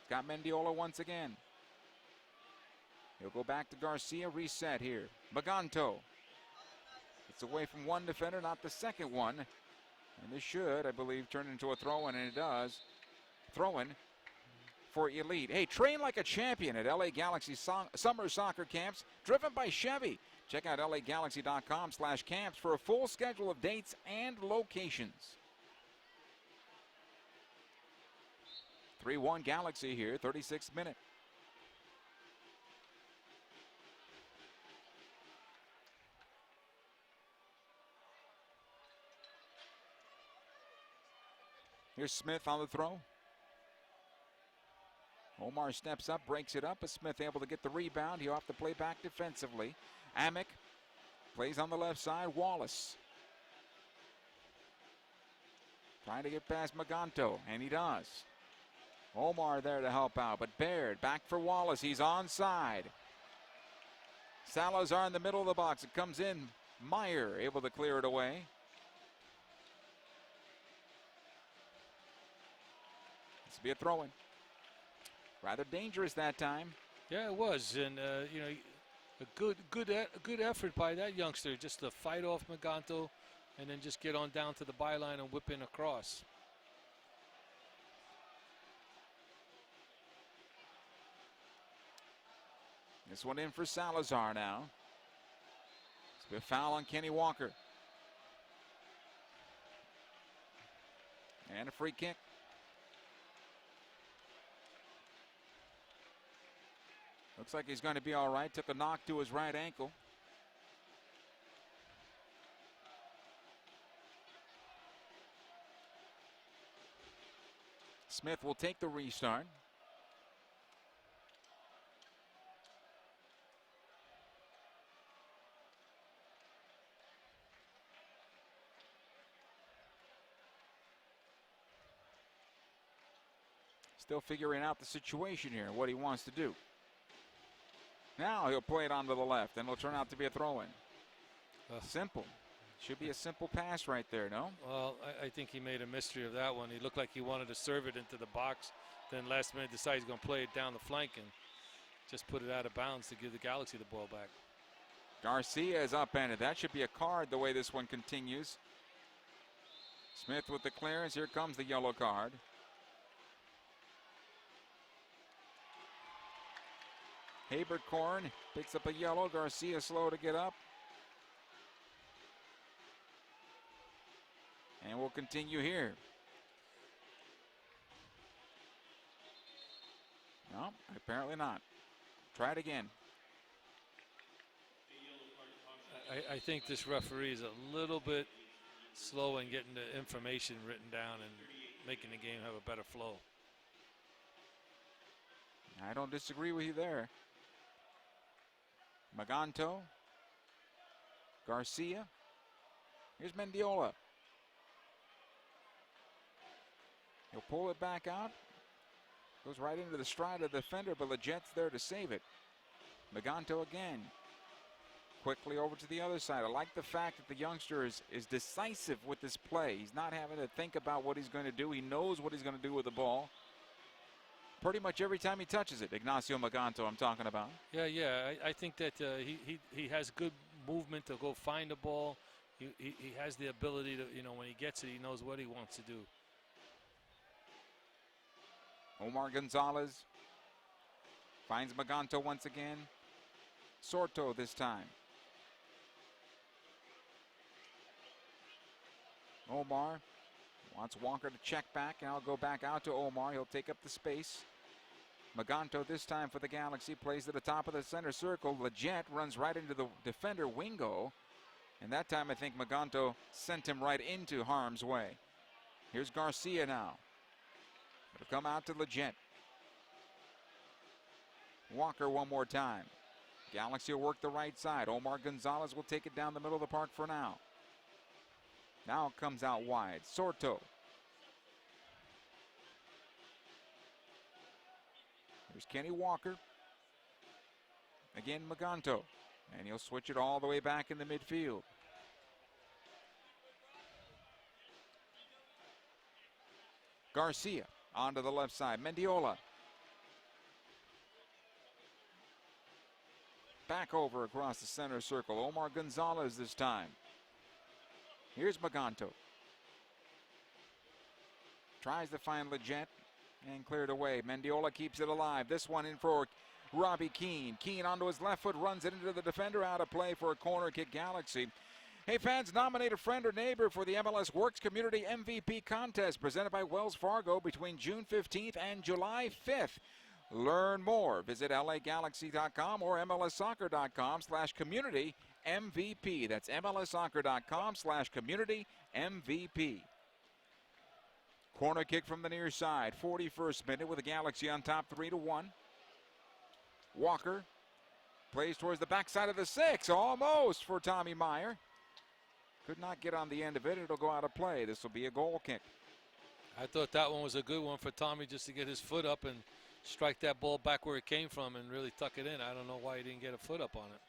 Got Mendiola once again. He'll go back to Garcia, reset here. Maganto. It's away from one defender, not the second one. And this should, I believe, turn into a throw-in, and it does. Throw-in for Elite. Hey, train like a champion at LA Galaxy Summer Soccer Camps, driven by Chevy. Check out lagalaxy.com/camps for a full schedule of dates and locations. 3-1 Galaxy here, 36th minute. Here's Smith on the throw. Omar steps up, breaks it up, but Smith able to get the rebound. He'll have to play back defensively. Amick plays on the left side. Wallace trying to get past Maganto, and he does. Omar there to help out, but Baird back for Wallace. He's onside. Salazar in the middle of the box. It comes in. Meyer able to clear it away. This will be a throw-in. Rather dangerous that time. Yeah, it was, and you know, a good effort by that youngster, just to fight off Maganto, and then just get on down to the byline and whip in across. This one in for Salazar now. It's a foul on Kenny Walker. And a free kick. Looks like he's going to be all right. Took a knock to his right ankle. Smith will take the restart. Still figuring out the situation here, what he wants to do. Now he'll play it onto the left, and it'll turn out to be a throw-in. Simple. Should be a simple pass right there, no? Well, I think he made a mystery of that one. He looked like he wanted to serve it into the box. Then last minute decided he's going to play it down the flank. And just put it out of bounds to give the Galaxy the ball back. Garcia is upended. That should be a card the way this one continues. Smith with the clearance. Here comes the yellow card. Haberkorn picks up a yellow. Garcia slow to get up. And we'll continue here. No, apparently not. Try it again. I think this referee is a little bit slow in getting the information written down and making the game have a better flow. I don't disagree with you there. Maganto. Garcia. Here's Mendiola. He'll pull it back out. Goes right into the stride of the defender, but Legette's there to save it. Maganto again. Quickly over to the other side. I like the fact that the youngster is decisive with this play. He's not having to think about what he's going to do. He knows what he's going to do with the ball. Pretty much every time he touches it. Ignacio Maganto I'm talking about. Yeah. I think that he has good movement to go find the ball. He has the ability to, when he gets it, he knows what he wants to do. Omar Gonzalez finds Maganto once again. Sorto this time. Omar wants Walker to check back, and I'll go back out to Omar. He'll take up the space. Maganto this time for the Galaxy plays at the top of the center circle. Legette runs right into the defender, Wingo. And that time I think Maganto sent him right into harm's way. Here's Garcia now. It'll come out to Legette. Walker one more time. Galaxy will work the right side. Omar Gonzalez will take it down the middle of the park for now. Now it comes out wide. Sorto. Here's Kenny Walker. Again Maganto. And he'll switch it all the way back in the midfield. Garcia onto the left side. Mendiola. Back over across the center circle. Omar Gonzalez this time. Here's Maganto. Tries to find Legette and cleared away. Mendiola keeps it alive. This one in for Robbie Keane. Keane onto his left foot, runs it into the defender, out of play for a corner kick. Galaxy. Hey fans, nominate a friend or neighbor for the MLS Works Community MVP contest presented by Wells Fargo between June 15th and July 5th. Learn more. Visit LAGalaxy.com or MLSsoccer.com/community MVP. That's MLSsoccer.com/community MVP. Corner kick from the near side. 41st minute with the Galaxy on top 3-1. Walker plays towards the backside of the 6. Almost for Tommy Meyer. Could not get on the end of it. It'll go out of play. This will be a goal kick. I thought that one was a good one for Tommy just to get his foot up and strike that ball back where it came from and really tuck it in. I don't know why he didn't get a foot up on it.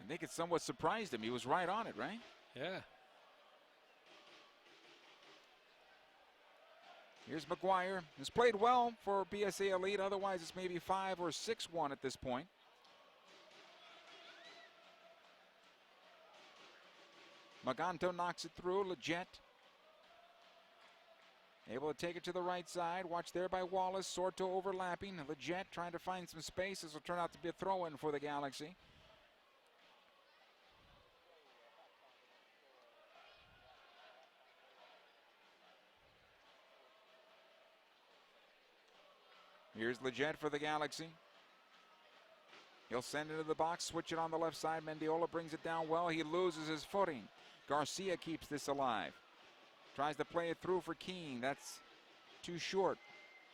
I think it somewhat surprised him. He was right on it, right? Yeah. Here's McGuire. Has played well for PSA Elite. Otherwise, it's maybe 5 or 6-1 at this point. Maganto knocks it through. Legette able to take it to the right side. Watch there by Wallace. Sorto overlapping. Legette trying to find some space. This will turn out to be a throw-in for the Galaxy. Here's Legette for the Galaxy. He'll send it into the box, switch it on the left side. Mendiola brings it down well. He loses his footing. Garcia keeps this alive. Tries to play it through for Keane. That's too short.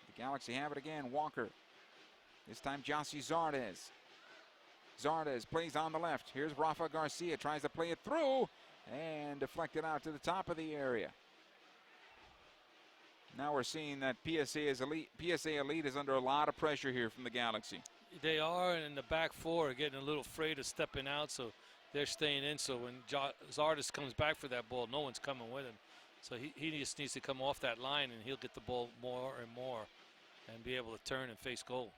The Galaxy have it again. Walker. This time Jossie Zardes. Zardes plays on the left. Here's Rafa Garcia. Tries to play it through and deflected out to the top of the area. Now we're seeing that PSA Elite is under a lot of pressure here from the Galaxy. They are, and the back four are getting a little afraid of stepping out, so they're staying in. So when Zardes comes back for that ball, no one's coming with him. So he just needs to come off that line, and he'll get the ball more and more. and be able to turn and face goal.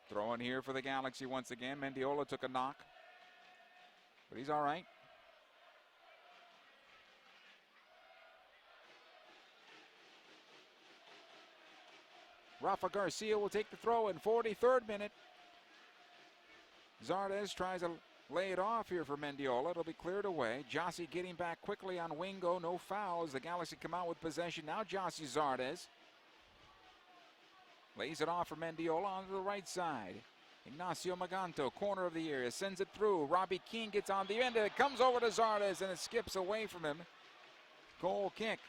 Throwing here for the Galaxy once again. Mendiola took a knock, but he's all right. Rafa Garcia will take the throw in 43rd minute. Zardes tries to lay it off here for Mendiola. It'll be cleared away. Jossi getting back quickly on Wingo. No fouls. The Galaxy come out with possession. Now Jossi Zardes lays it off for Mendiola onto the right side. Ignacio Maganto, corner of the area, sends it through. Robbie Keane gets on the end of it. Comes over to Zardes and it skips away from him. Goal kick.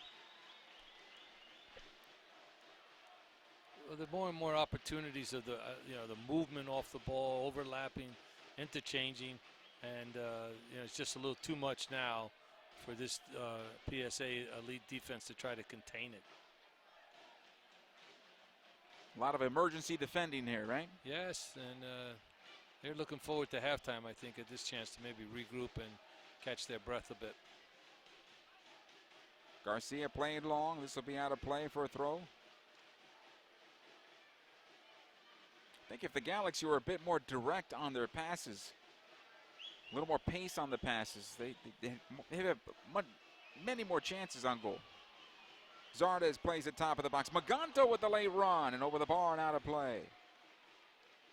Well, there are more and more opportunities of the the movement off the ball, overlapping, interchanging, and it's just a little too much now for this PSA elite defense to try to contain it. A lot of emergency defending here, right? Yes, and they're looking forward to halftime, I think, at this chance to maybe regroup and catch their breath a bit. Garcia playing long. This will be out of play for a throw. I think if the Galaxy were a bit more direct on their passes, a little more pace on the passes, they have many more chances on goal. Zardes plays at top of the box. Maganto with the late run and over the bar and out of play.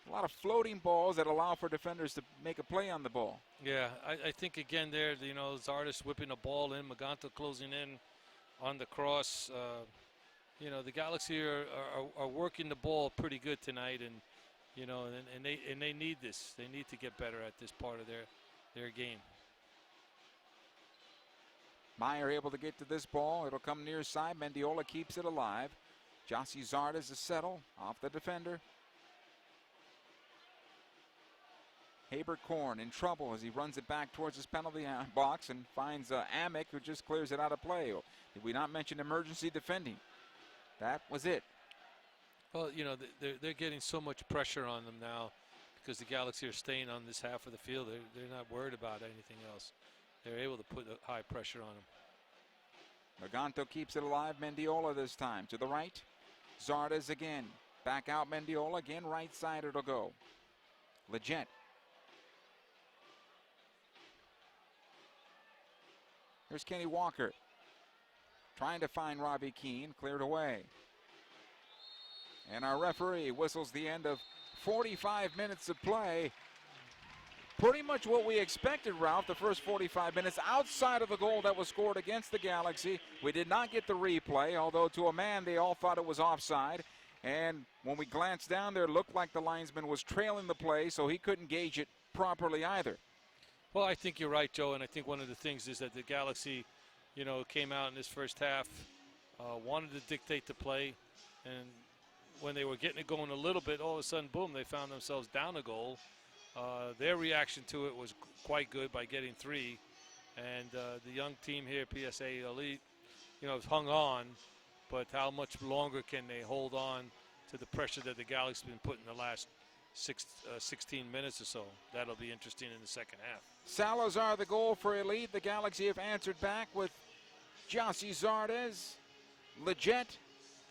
A lot of floating balls that allow for defenders to make a play on the ball. Yeah, I think again there, Zardes whipping the ball in, Maganto closing in on the cross. The Galaxy are working the ball pretty good tonight, and they need this. They need to get better at this part of their game. Meyer able to get to this ball. It'll come near side. Mendiola keeps it alive. Jossi Zardes is settle off the defender. Haber Korn in trouble as he runs it back towards his penalty box and finds Amick, who just clears it out of play. Did we not mention emergency defending? That was it. Well, they're getting so much pressure on them now because the Galaxy are staying on this half of the field. They're not worried about anything else. They're able to put high pressure on them. Maganto keeps it alive. Mendiola this time to the right. Zardes again. Back out Mendiola. Again, right side it'll go. Leggett. Here's Kenny Walker. Trying to find Robbie Keane. Cleared away. And our referee whistles the end of 45 minutes of play. Pretty much what we expected, Ralph, the first 45 minutes outside of the goal that was scored against the Galaxy. We did not get the replay, although to a man they all thought it was offside. And when we glanced down there, it looked like the linesman was trailing the play, so he couldn't gauge it properly either. Well, I think you're right, Joe, and I think one of the things is that the Galaxy, came out in this first half, wanted to dictate the play, and when they were getting it going a little bit, all of a sudden, boom, they found themselves down a goal. Their reaction to it was quite good by getting 3. And the young team here, PSA Elite, has hung on. But how much longer can they hold on to the pressure that the Galaxy have been putting the last 16 minutes or so? That'll be interesting in the second half. Salazar the goal for Elite. The Galaxy have answered back with Jossi Zardes, Leggett,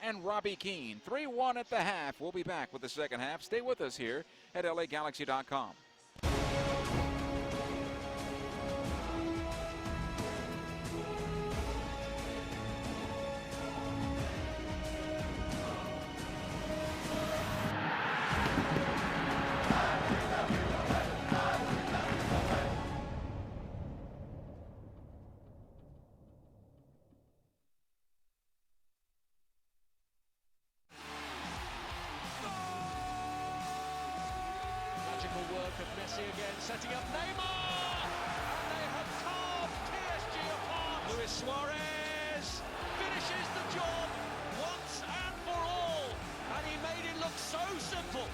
and Robbie Keane. 3-1 at the half. We'll be back with the second half. Stay with us here at LAGalaxy.com. Work of Messi again, setting up Lamar, and they have carved PSG apart. Luis Suarez finishes the job once and for all, and he made it look so simple.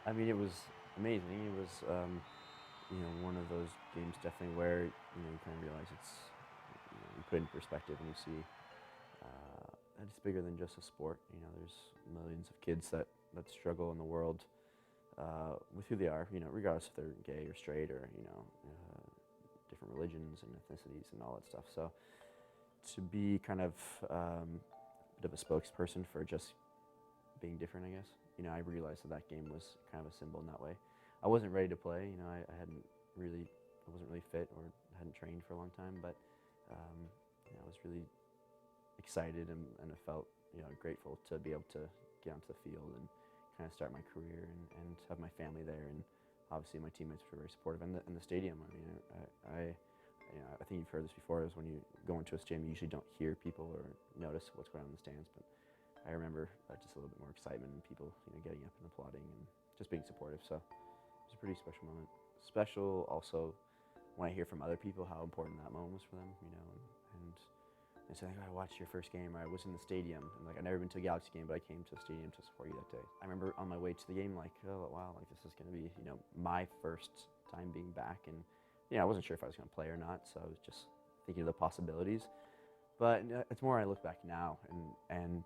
I mean, it was amazing. It was, you know, one of those games definitely where, you know, you kind of realize it's, you know, you put it in perspective and you see that it's bigger than just a sport. You know, there's millions of kids that struggle in the world with who they are, you know, regardless if they're gay or straight or, you know, different religions and ethnicities and all that stuff. So to be kind of a bit of a spokesperson for just being different, I guess. You know, I realized that game was kind of a symbol in that way. I wasn't ready to play. You know, I wasn't really fit or hadn't trained for a long time. But you know, I was really excited and I felt, you know, grateful to be able to get onto the field and kind of start my career and have my family there. And obviously, my teammates were very supportive. And the stadium. I mean, you know, I think you've heard this before. Is when you go into a stadium, you usually don't hear people or notice what's going on in the stands, but I remember just a little bit more excitement and people, you know, getting up and applauding and just being supportive. So it was a pretty special moment. Special also when I hear from other people how important that moment was for them, you know, and they say, I watched your first game, or I was in the stadium, and like I'd never been to a Galaxy game, but I came to the stadium to support you that day. I remember on my way to the game, like, oh wow, like this is going to be, you know, my first time being back, and you know, I wasn't sure if I was going to play or not, so I was just thinking of the possibilities. But it's more I look back now and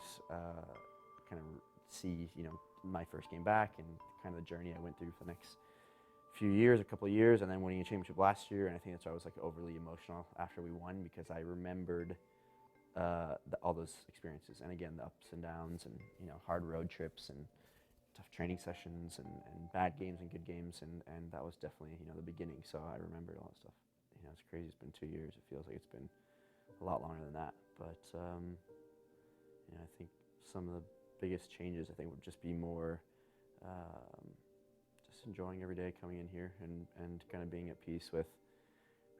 kind of see, you know, my first game back and kind of the journey I went through for the next few years, a couple of years, and then winning a championship last year. And I think that's why I was like overly emotional after we won, because I remembered all those experiences. And again, the ups and downs and, you know, hard road trips and tough training sessions and bad games and good games. And that was definitely, you know, the beginning. So I remembered all that stuff. You know, it's crazy. It's been 2 years. It feels like it's been a lot longer than that, but you know, I think some of the biggest changes I think would just be more just enjoying every day coming in here and kind of being at peace with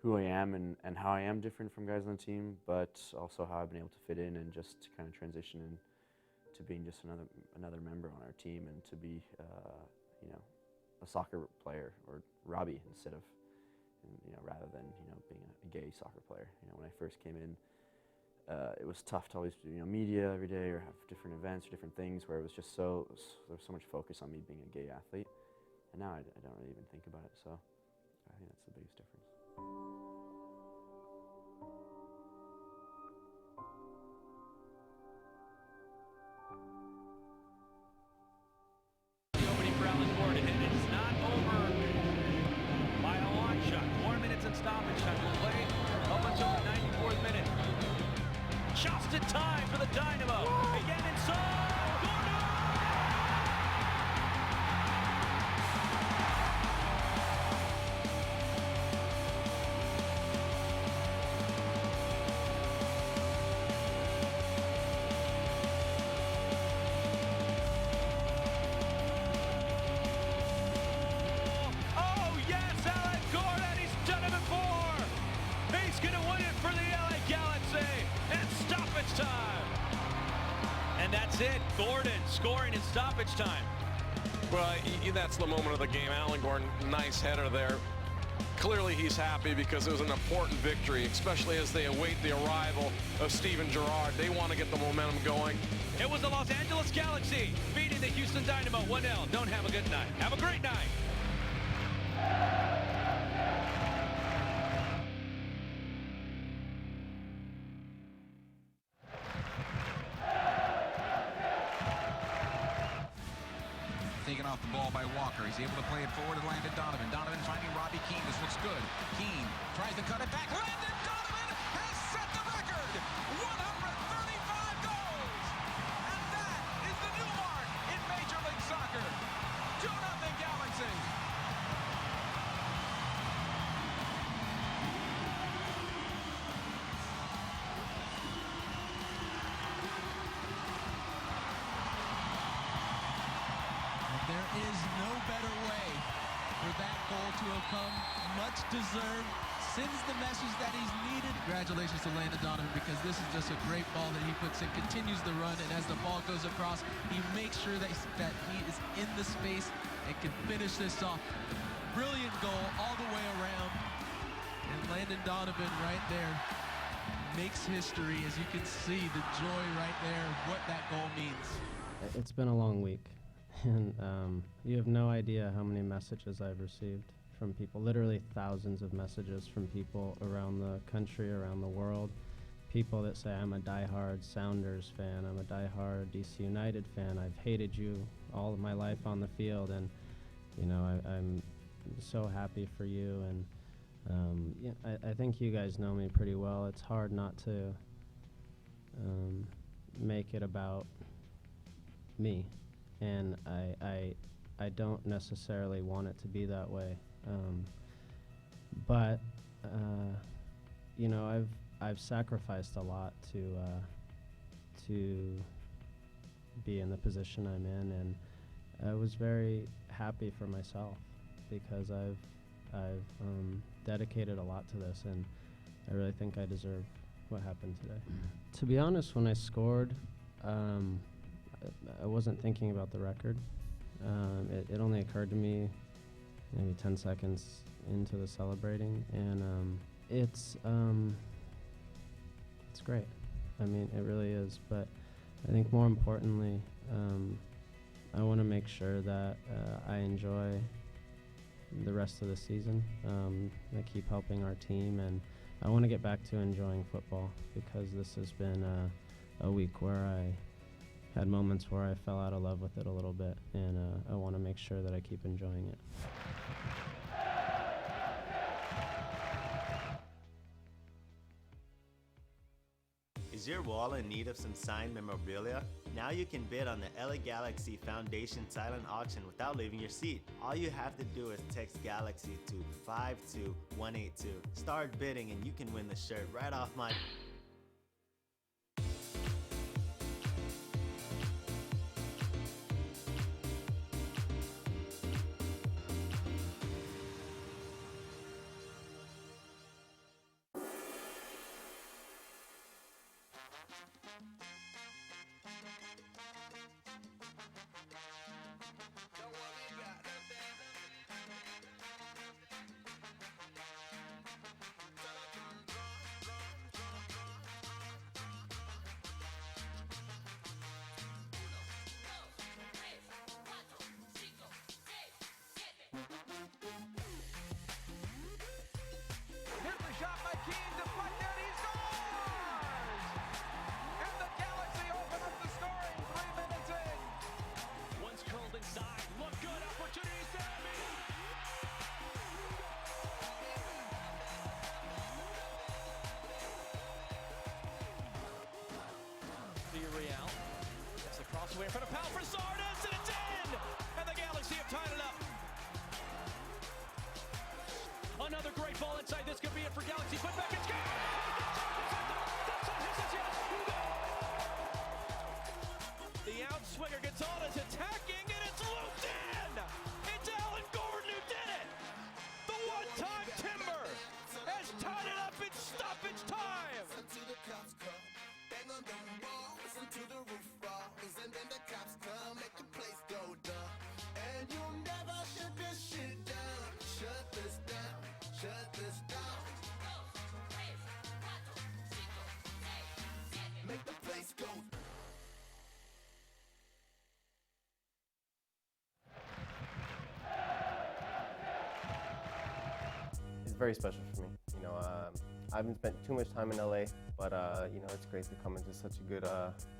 who I am and how I am different from guys on the team, but also how I've been able to fit in and just kind of transition into being just another member on our team and to be you know, a soccer player or Robbie instead of, you know, rather than, you know, being a gay soccer player. You know, when I first came in, it was tough to always do, you know, media every day or have different events or different things where it was just there was so much focus on me being a gay athlete, and now I don't really even think about it. So I think that's the biggest difference. Opening for Alan Gordon, and it's not over by a long shot. 4 minutes and stoppage time will play up until the 94th minute. Just in time for the Dynamo. Again inside. Gordon! Oh yes, Alan Gordon, he's done it before. He's gonna win it for the LA Galaxy. It's stoppage time. And that's it. Gordon scoring in stoppage time. Well, that's the moment of the game. Alan Gordon, nice header there. Clearly he's happy because it was an important victory, especially as they await the arrival of Steven Gerrard. They want to get the momentum going. It was the Los Angeles Galaxy beating the Houston Dynamo 1-0. Don't have a good night. Have a great night. Taken off the ball by Walker. He's able to play it forward to Landon Donovan. Donovan finding Robbie Keane. This looks good. Keane tries to cut it back. Landon Donovan has set the record. 135 goals. And that is the new mark in Major League Soccer. 2-0 Galaxy. There is no better way for that goal to have come. Much deserved. Sends the message that he's needed. Congratulations to Landon Donovan, because this is just a great ball that he puts in. Continues the run, and as the ball goes across, he makes sure that he is in the space and can finish this off. Brilliant goal all the way around. And Landon Donovan right there makes history. As you can see, the joy right there, what that goal means. It's been a long week. And you have no idea how many messages I've received from people, literally thousands of messages from people around the country, around the world. People that say, I'm a diehard Sounders fan, I'm a diehard DC United fan, I've hated you all of my life on the field, and you know, I'm so happy for you. And I think you guys know me pretty well. It's hard not to make it about me, and I don't necessarily want it to be that way. But you know, I've sacrificed a lot to be in the position I'm in, and I was very happy for myself because I've dedicated a lot to this, and I really think I deserve what happened today. To be honest, when I scored, I wasn't thinking about the record. It only occurred to me maybe 10 seconds into the celebrating, and it's great. I mean, it really is. But I think more importantly, I want to make sure that I enjoy the rest of the season. I keep helping our team, and I want to get back to enjoying football because this has been a week where I had moments where I fell out of love with it a little bit, and I want to make sure that I keep enjoying it. Is your wall in need of some signed memorabilia? Now you can bid on the LA Galaxy Foundation silent auction without leaving your seat. All you have to do is text Galaxy to 52182. Start bidding and you can win the shirt right off my... Here's the shot by Keane, deflected, he scores! And the Galaxy open up the scoring 3 minutes in. Once curled inside, look good, opportunity, Sammy! Villarreal, that's the crossaway in front of Pal for Sardes, and it's in! And the Galaxy have tied it up. Another great ball inside. This could be it for Galaxy. Put back and score! The outswinger Gonzalez attacking, and it's looped in! It's Alan Gordon who did it! The one-time Timber has tied it up in stoppage time! It's very special for me. You know, I haven't spent too much time in LA, but you know, it's great to come into such a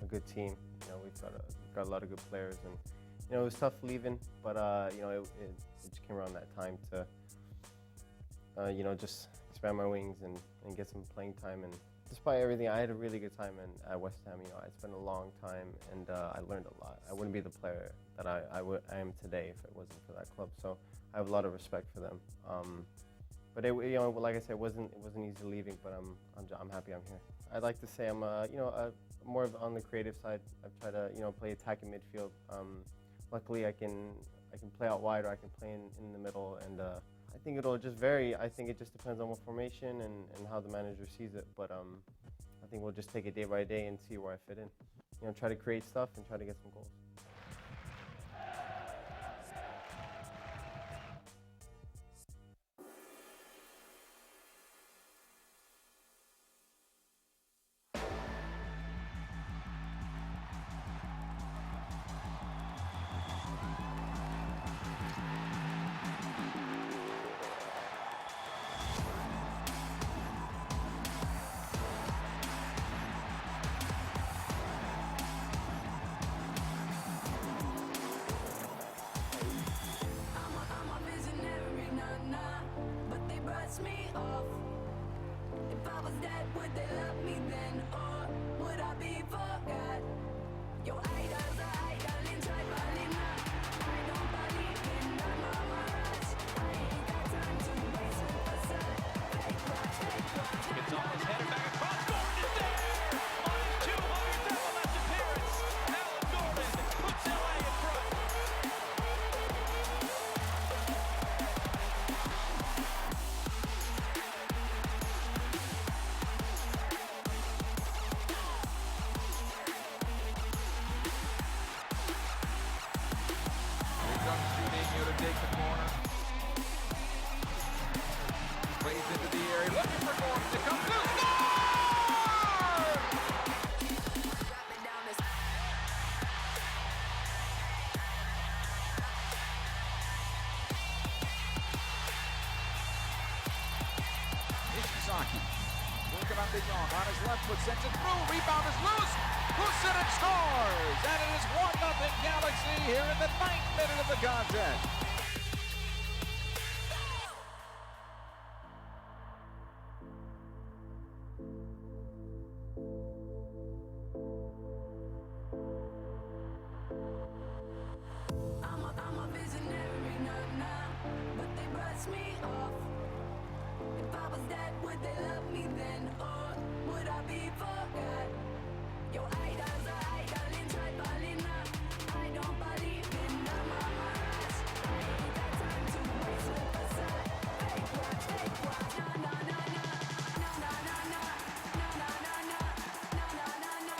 good team. You know, we've got a lot of good players, and you know, it was tough leaving, but you know, it just came around that time to you know, just expand my wings and get some playing time. And despite everything, I had a really good time at West Ham. You know, I spent a long time, and I learned a lot. I wouldn't be the player that I am today if it wasn't for that club. So I have a lot of respect for them. But it, you know, like I said, it wasn't easy leaving. But I'm happy I'm here. I'd like to say I'm you know, more of on the creative side. I've tried to, you know, play attacking midfield. Luckily, I can play out wide, or I can play in the middle, and I think it'll just vary. I think it just depends on what formation and how the manager sees it. But I think we'll just take it day by day and see where I fit in. You know, try to create stuff and try to get some goals. on De Jong on his left foot, sends it through. Rebound is loose. Vucevic scores, and it is 1-0 Galaxy here in the 9th minute of the contest. I'm a visionary, but they brush me off. If I was dead, would they love me then, or would I be forgot? Your idols are idling, tribal. I don't believe in them, I'm a rush. I ain't got time to waste with facade. Fake watch, no, no, no, no. No, no, no, no. No, no, no, no. No, no, no, no.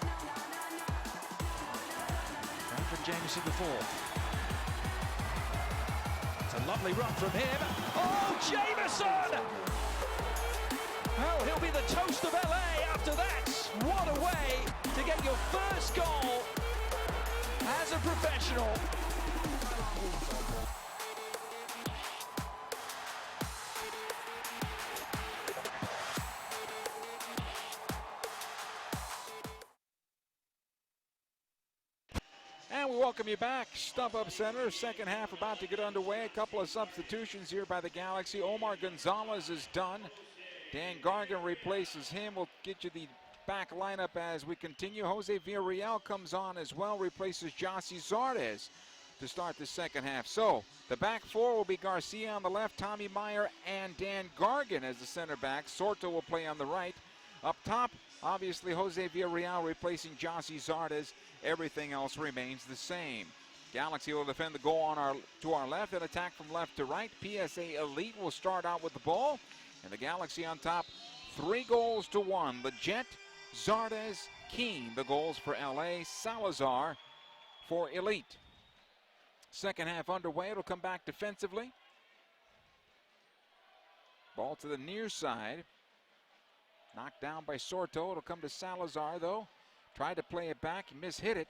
No, no, no, no. Brandon Jameson the fourth. It's a lovely run from him. Oh, Jameson! Oh, he'll be the toast of LA after that. What a way to get your first goal as a professional. And we welcome you back. Stump Up Center, second half about to get underway. A couple of substitutions here by the Galaxy. Omar Gonzalez is done. Dan Gargan replaces him. We'll get you the back lineup as we continue. Jose Villarreal comes on as well, replaces Jossie Zardes to start the second half. So the back four will be Garcia on the left, Tommy Meyer and Dan Gargan as the center back. Sorto will play on the right. Up top, obviously Jose Villarreal replacing Jossie Zardes. Everything else remains the same. Galaxy will defend the goal to our left and attack from left to right. PSA Elite will start out with the ball. And the Galaxy on top, 3-1. Leggett, Zardes, Keane, the goals for LA. Salazar for Elite. Second half underway. It'll come back defensively. Ball to the near side. Knocked down by Sorto. It'll come to Salazar, though. Tried to play it back. He mishit it.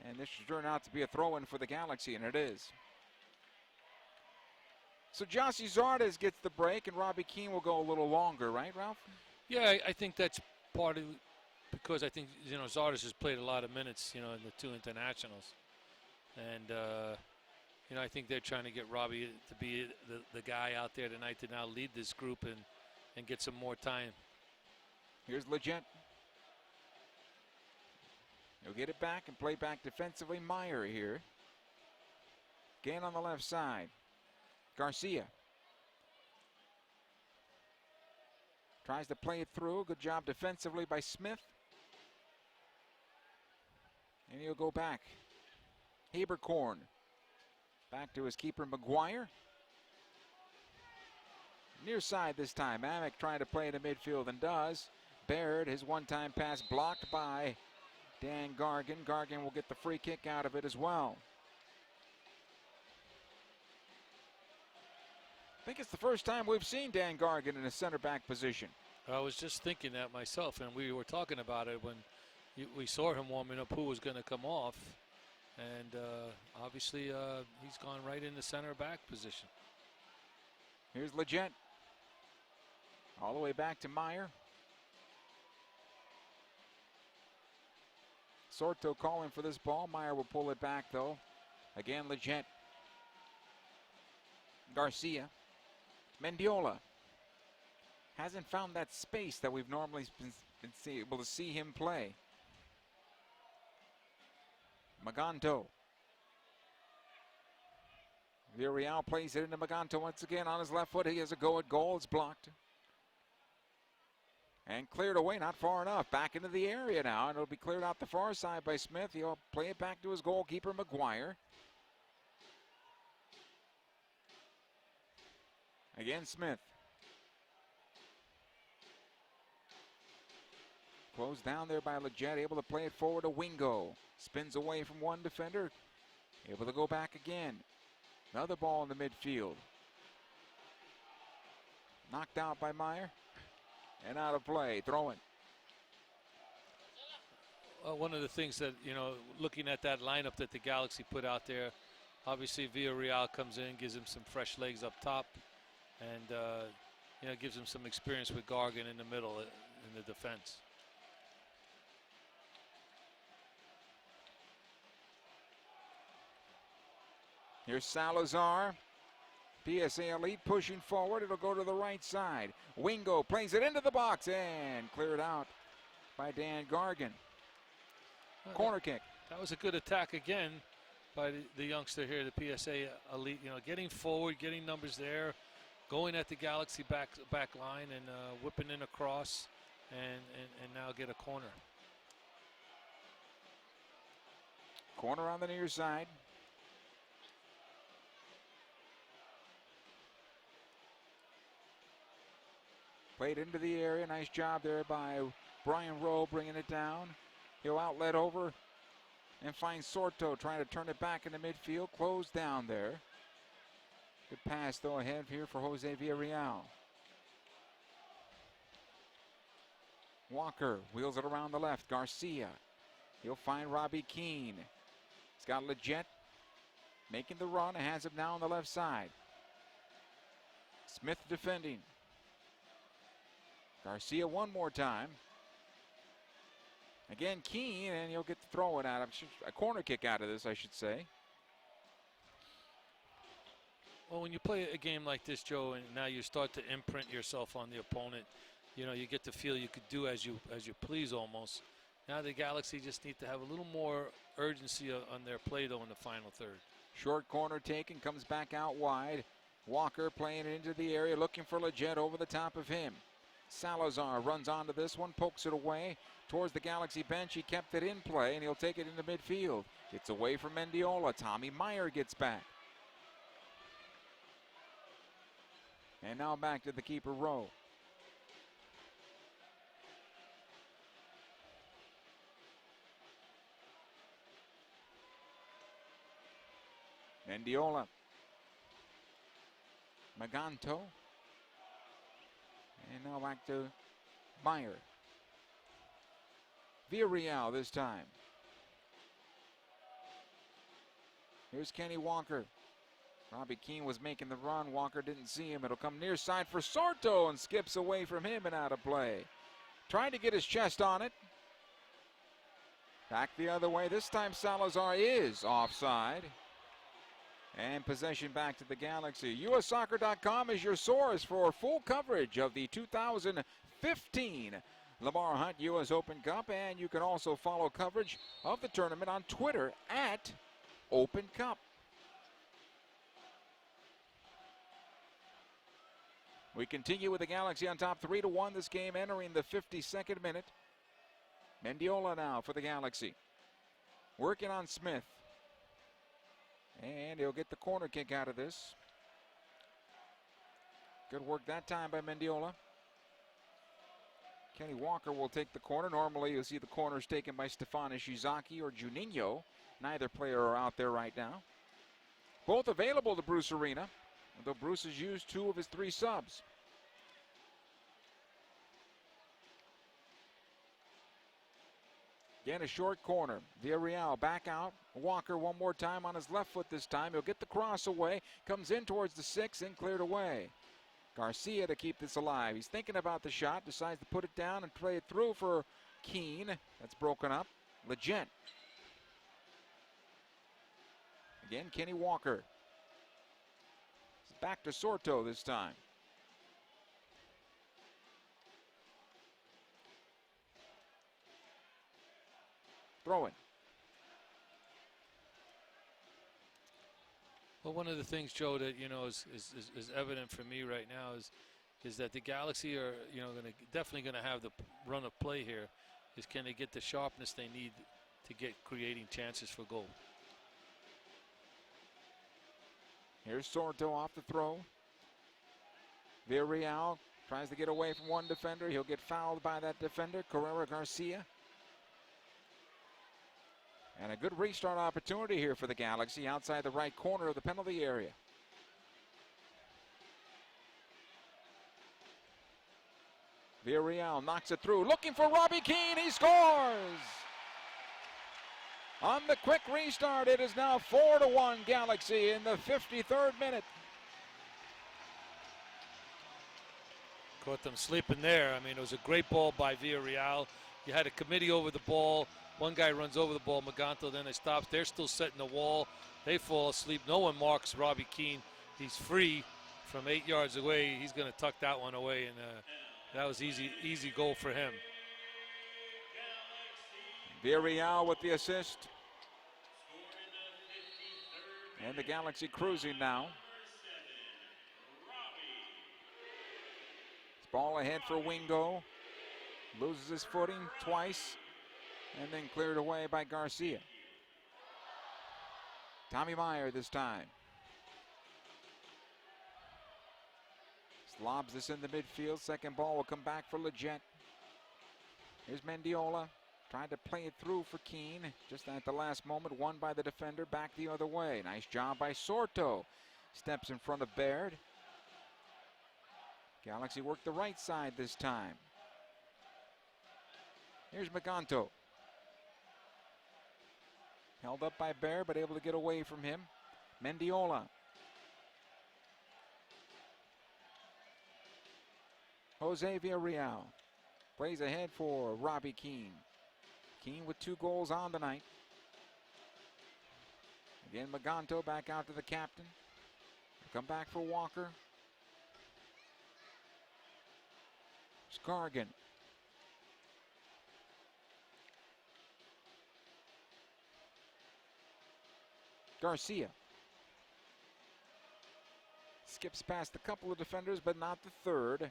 And this should turn out to be a throw-in for the Galaxy, and it is. So Jossie Zardes gets the break, and Robbie Keane will go a little longer, right, Ralph? Yeah, I think that's part of because I think, Zardes has played a lot of minutes, in the two internationals. And, I think they're trying to get Robbie to be the guy out there tonight to now lead this group and get some more time. Here's Leggett. He'll get it back and play back defensively. Meyer here. Again on the left side. Garcia. Tries to play it through. Good job defensively by Smith. And he'll go back. Haberkorn. Back to his keeper, McGuire. Near side this time. Amick trying to play in the midfield and does. Baird, his one-time pass blocked by Dan Gargan. Gargan will get the free kick out of it as well. I think it's the first time we've seen Dan Gargan in a center back position. I was just thinking that myself, and we were talking about it when we saw him warming up, who was going to come off. And obviously he's gone right in the center back position. Here's Leggett. All the way back to Meyer. Sorto calling for this ball. Meyer will pull it back, though. Again, Leggett. Garcia. Mendiola. Hasn't found that space that we've normally been able to see him play. Maganto. Villarreal plays it into Maganto once again on his left foot. He has a go at goal. It's blocked. And cleared away, not far enough. Back into the area now, and it'll be cleared out the far side by Smith. He'll play it back to his goalkeeper, McGuire. Again, Smith. Closed down there by Leggett, able to play it forward to Wingo. Spins away from one defender, able to go back again. Another ball in the midfield. Knocked out by Meyer. And out of play, throwing. One of the things that, looking at that lineup that the Galaxy put out there, obviously Villarreal comes in, gives him some fresh legs up top. And gives him some experience with Gargan in the middle in the defense. Here's Salazar. PSA Elite pushing forward. It'll go to the right side. Wingo plays it into the box and cleared out by Dan Gargan. Corner kick. That was a good attack again by the youngster here, the PSA Elite. Getting forward, getting numbers there, going at the Galaxy back line and whipping in across and now get a corner. Corner on the near side. Played into the area. Nice job there by Brian Rowe bringing it down. He'll outlet over and find Sorto trying to turn it back into midfield. Closed down there. Good pass though ahead here for Jose Villarreal. Walker wheels it around the left. Garcia. He'll find Robbie Keane. He's got Leggett making the run. Has him now on the left side. Smith defending. Garcia one more time. Again, Keane, and he'll get the throw it out of a corner kick out of this, I should say. Well, when you play a game like this, Joe, and now you start to imprint yourself on the opponent, you get to feel you could do as you please almost. Now the Galaxy just need to have a little more urgency on their play, though, in the final third. Short corner taken, comes back out wide. Walker playing it into the area, looking for Leggett over the top of him. Salazar runs onto this one, pokes it away towards the Galaxy bench. He kept it in play, and he'll take it into midfield. It's away from Mendiola. Tommy Meyer gets back. And now back to the keeper, Rowe. Mendiola. Maganto. And now back to Meyer. Villarreal this time. Here's Kenny Walker. Robbie Keane was making the run. Walker didn't see him. It'll come near side for Sorto and skips away from him and out of play. Trying to get his chest on it. Back the other way. This time Salazar is offside. And possession back to the Galaxy. USsoccer.com is your source for full coverage of the 2015 Lamar Hunt U.S. Open Cup. And you can also follow coverage of the tournament on Twitter at Open Cup. We continue with the Galaxy on top 3-1. This game entering the 52nd minute. Mendiola now for the Galaxy. Working on Smith. And he'll get the corner kick out of this. Good work that time by Mendiola. Kenny Walker will take the corner. Normally you'll see the corners taken by Stefan Ishizaki or Juninho. Neither player are out there right now. Both available to Bruce Arena, although Bruce has used 2 of his 3 subs. Again, a short corner. Villarreal back out. Walker one more time on his left foot this time. He'll get the cross away. Comes in towards the 6 and cleared away. Garcia to keep this alive. He's thinking about the shot. Decides to put it down and play it through for Keane. That's broken up. Leggett. Again, Kenny Walker. Back to Sorto this time. Throwing. Well, one of the things, Joe, that is evident for me right now is that the Galaxy are definitely going to have the run of play here. Is can they get the sharpness they need to get creating chances for goal? Here's Sorto off the throw. Villarreal tries to get away from one defender. He'll get fouled by that defender, Carrera Garcia. And a good restart opportunity here for the Galaxy outside the right corner of the penalty area. Villarreal knocks it through, looking for Robbie Keane. He scores! On the quick restart, it is now 4-1 Galaxy in the 53rd minute. Caught them sleeping there. I mean, it was a great ball by Villarreal. You had a committee over the ball. One guy runs over the ball, Maganto, then it stops. They're still setting the wall. They fall asleep. No one marks Robbie Keane. He's free from 8 yards away. He's going to tuck that one away, and that was easy goal for him. Villarreal with the assist. And the Galaxy cruising now. It's ball ahead for Wingo. Loses his footing twice and then cleared away by Garcia. Tommy Meyer this time. Lobs this in the midfield. Second ball will come back for Leggett. Here's Mendiola. Tried to play it through for Keane. Just at the last moment, won by the defender. Back the other way. Nice job by Sorto. Steps in front of Baird. Galaxy work the right side this time. Here's Maganto. Held up by Baird, but able to get away from him. Mendiola. Jose Villarreal plays ahead for Robbie Keane. Keane with 2 goals on the night. Again, Maganto back out to the captain. Come back for Walker. Scargan. Garcia. Skips past a couple of defenders, but not the third.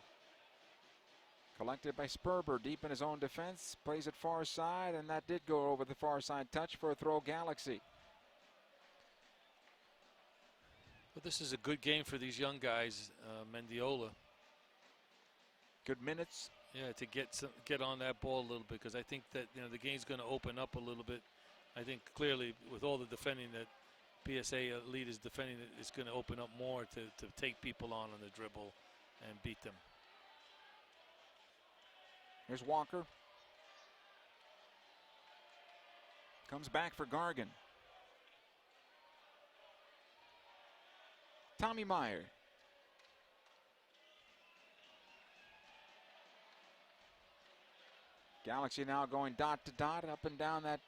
Collected by Sperber deep in his own defense. Plays it far side, and that did go over the far side touch for a throw Galaxy. Well, this is a good game for these young guys, Mendiola. Good minutes. Yeah, to get on that ball a little bit, because I think that the game's going to open up a little bit. I think clearly with all the defending that PSA Elite is defending, it's going to open up more to take people on the dribble and beat them. Here's Walker. Comes back for Gargan. Tommy Meyer. Galaxy now going dot to dot up and down that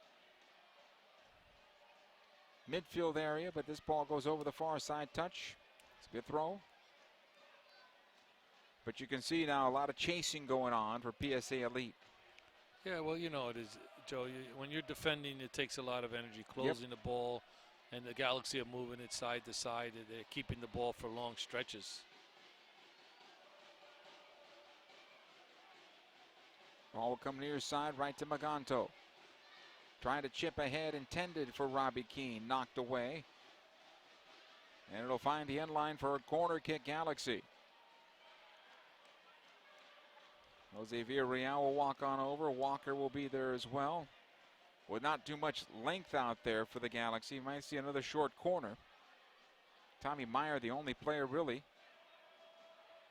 midfield area, but this ball goes over the far side touch. It's a good throw. But you can see now a lot of chasing going on for PSA Elite. Yeah, well, you know it is, Joe. When you're defending, it takes a lot of energy, closing the ball, and the Galaxy are moving it side to side. They're keeping the ball for long stretches. Ball will come near side, right to Maganto. Trying to chip ahead, intended for Robbie Keane, knocked away. And it'll find the end line for a corner kick, Galaxy. Jose Villarreal will walk on over. Walker will be there as well. With not too much length out there for the Galaxy. You might see another short corner. Tommy Meyer, the only player really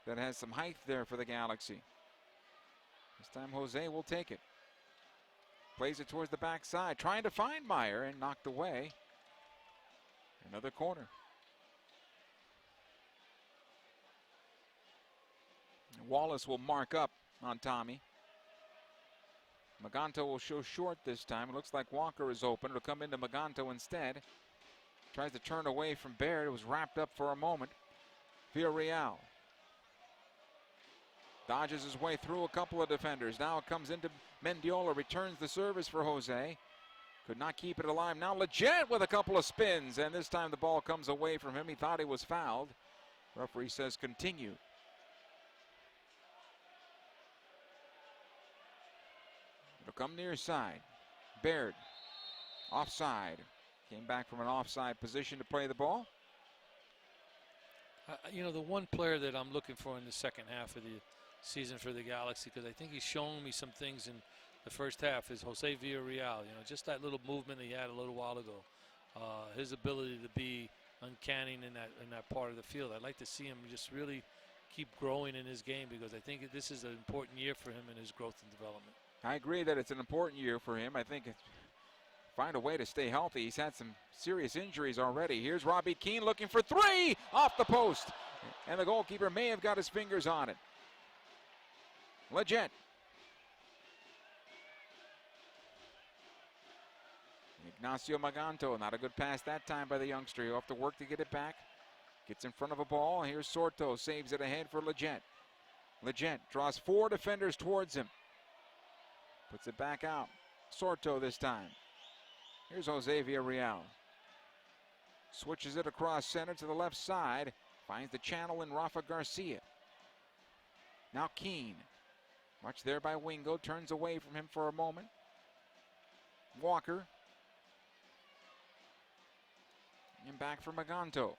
that has some height there for the Galaxy. This time Jose will take it. Plays it towards the backside, trying to find Meyer and knocked away. Another corner. Wallace will mark up on Tommy. Maganto will show short this time. It looks like Walker is open. It'll come into Maganto instead. Tries to turn away from Baird. It was wrapped up for a moment. Villarreal dodges his way through a couple of defenders. Now it comes into Mendiola. Returns the service for Jose. Could not keep it alive. Now Leggett with a couple of spins. And this time the ball comes away from him. He thought he was fouled. Referee says continue. It'll come near side. Baird. Offside. Came back from an offside position to play the ball. The one player that I'm looking for in the second half of the season for the Galaxy, because I think he's shown me some things in the first half, is Jose Villarreal. Just that little movement he had a little while ago. His ability to be uncanny in that part of the field. I'd like to see him just really keep growing in his game, because I think this is an important year for him in his growth and development. I agree that it's an important year for him. I think find a way to stay healthy. He's had some serious injuries already. Here's Robbie Keane looking for 3 off the post. And the goalkeeper may have got his fingers on it. Leggett. Ignacio Maganto, not a good pass that time by the youngster. He'll have to work to get it back. Gets in front of a ball. Here's Sorto, saves it ahead for Leggett. Leggett draws 4 defenders towards him. Puts it back out. Sorto this time. Here's Jose Villarreal. Switches it across center to the left side. Finds the channel in Rafa Garcia. Now Keene. Watched there by Wingo. Turns away from him for a moment. Walker. And back for Maganto.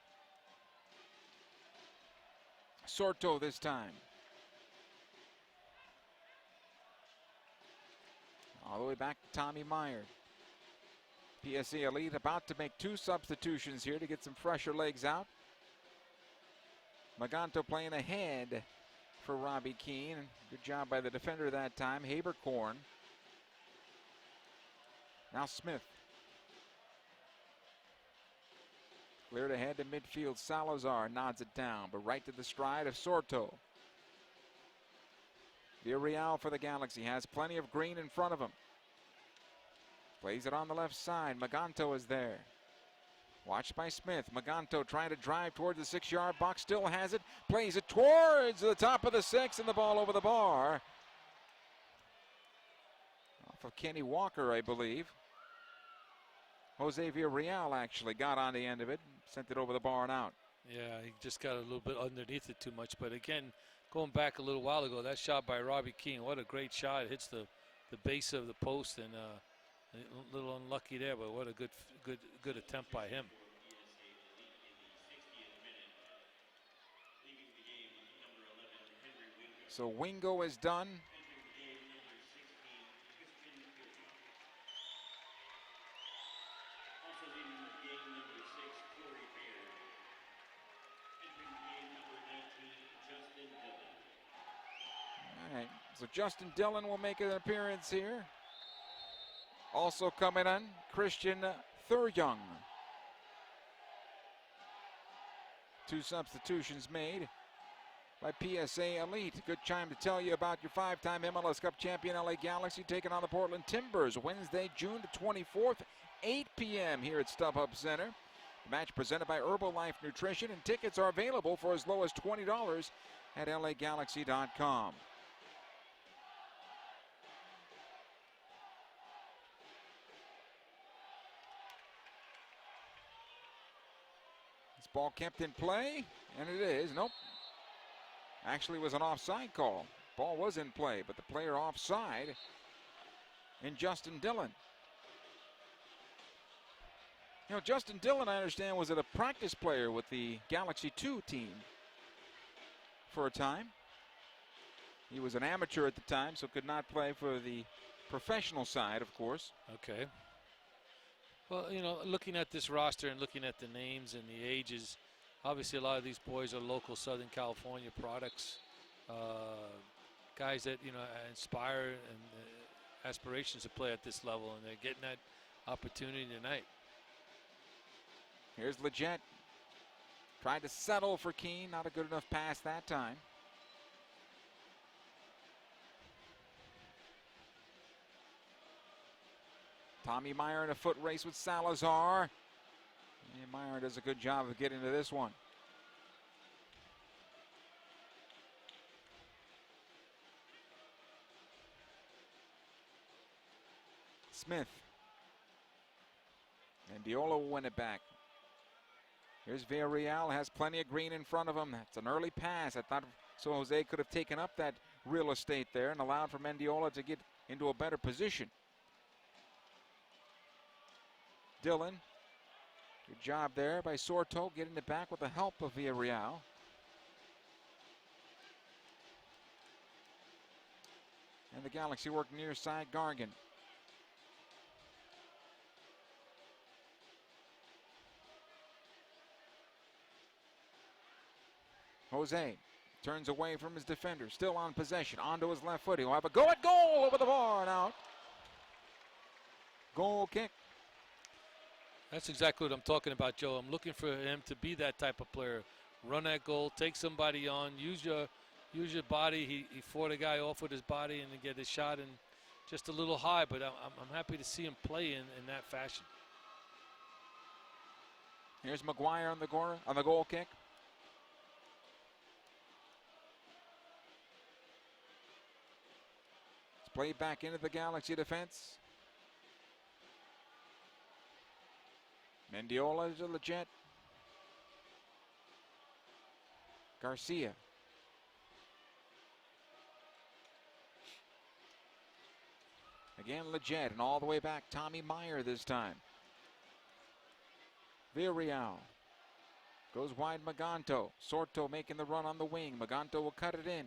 Sorto this time. All the way back to Tommy Meyer. PSA Elite about to make 2 substitutions here to get some fresher legs out. Maganto playing ahead for Robbie Keane. Good job by the defender that time, Haberkorn. Now Smith. Cleared ahead to midfield. Salazar nods it down, but right to the stride of Sorto. Villarreal for the Galaxy has plenty of green in front of him. Plays it on the left side. Maganto is there. Watched by Smith. Maganto trying to drive towards the 6-yard box. Still has it. Plays it towards the top of the 6 and the ball over the bar. Off of Kenny Walker, I believe. Jose Villarreal actually got on the end of it. Sent it over the bar and out. Yeah, he just got a little bit underneath it too much. But again, going back a little while ago, that shot by Robbie Keane, what a great shot. It hits the base of the post, and a little unlucky there, but what a good attempt by him. So Wingo is done. All right, so Justin Dillon will make an appearance here. Also coming on, Christian Thuryoung. 2 substitutions made by PSA Elite. Good time to tell you about your 5-time MLS Cup champion LA Galaxy taking on the Portland Timbers Wednesday, June the 24th, 8 p.m. here at StubHub Center. The match presented by Herbalife Nutrition, and tickets are available for as low as $20 at lagalaxy.com. This ball kept in play, and it is. Nope. Actually, it was an offside call. Ball was in play, but the player offside in Justin Dillon. You know, Justin Dillon, I understand, was a practice player with the Galaxy 2 team for a time. He was an amateur at the time, so could not play for the professional side, of course. Okay. Well, you know, looking at this roster and looking at the names and the ages, obviously a lot of these boys are local Southern California products. Guys that, you know, inspire and aspirations to play at this level, and they're getting that opportunity tonight. Here's Leggett. Tried to settle for Keane. Not a good enough pass that time. Tommy Meyer in a foot race with Salazar. And Meyer does a good job of getting to this one. Smith. And Diola will win it back. Here's Villarreal, has plenty of green in front of him. That's an early pass. I thought so Jose could have taken up that real estate there and allowed for Mendiola to get into a better position. Dillon, good job there by Sorto, getting it back with the help of Villarreal. And the Galaxy work near side Gargan. Jose turns away from his defender, still on possession, onto his left foot. He'll have a go at goal over the bar and out. Goal kick. That's exactly what I'm talking about, Joe. I'm looking for him to be that type of player. Run that goal, take somebody on, use use your body. He fought a guy off with his body and then get his shot and just a little high, but I'm happy to see him play in that fashion. Here's McGuire on the goal kick. It's played back into the Galaxy defense. Mendiola to Leggett. Garcia. Again, Leggett, and all the way back, Tommy Meyer this time. Villarreal goes wide, Maganto. Sorto making the run on the wing. Maganto will cut it in.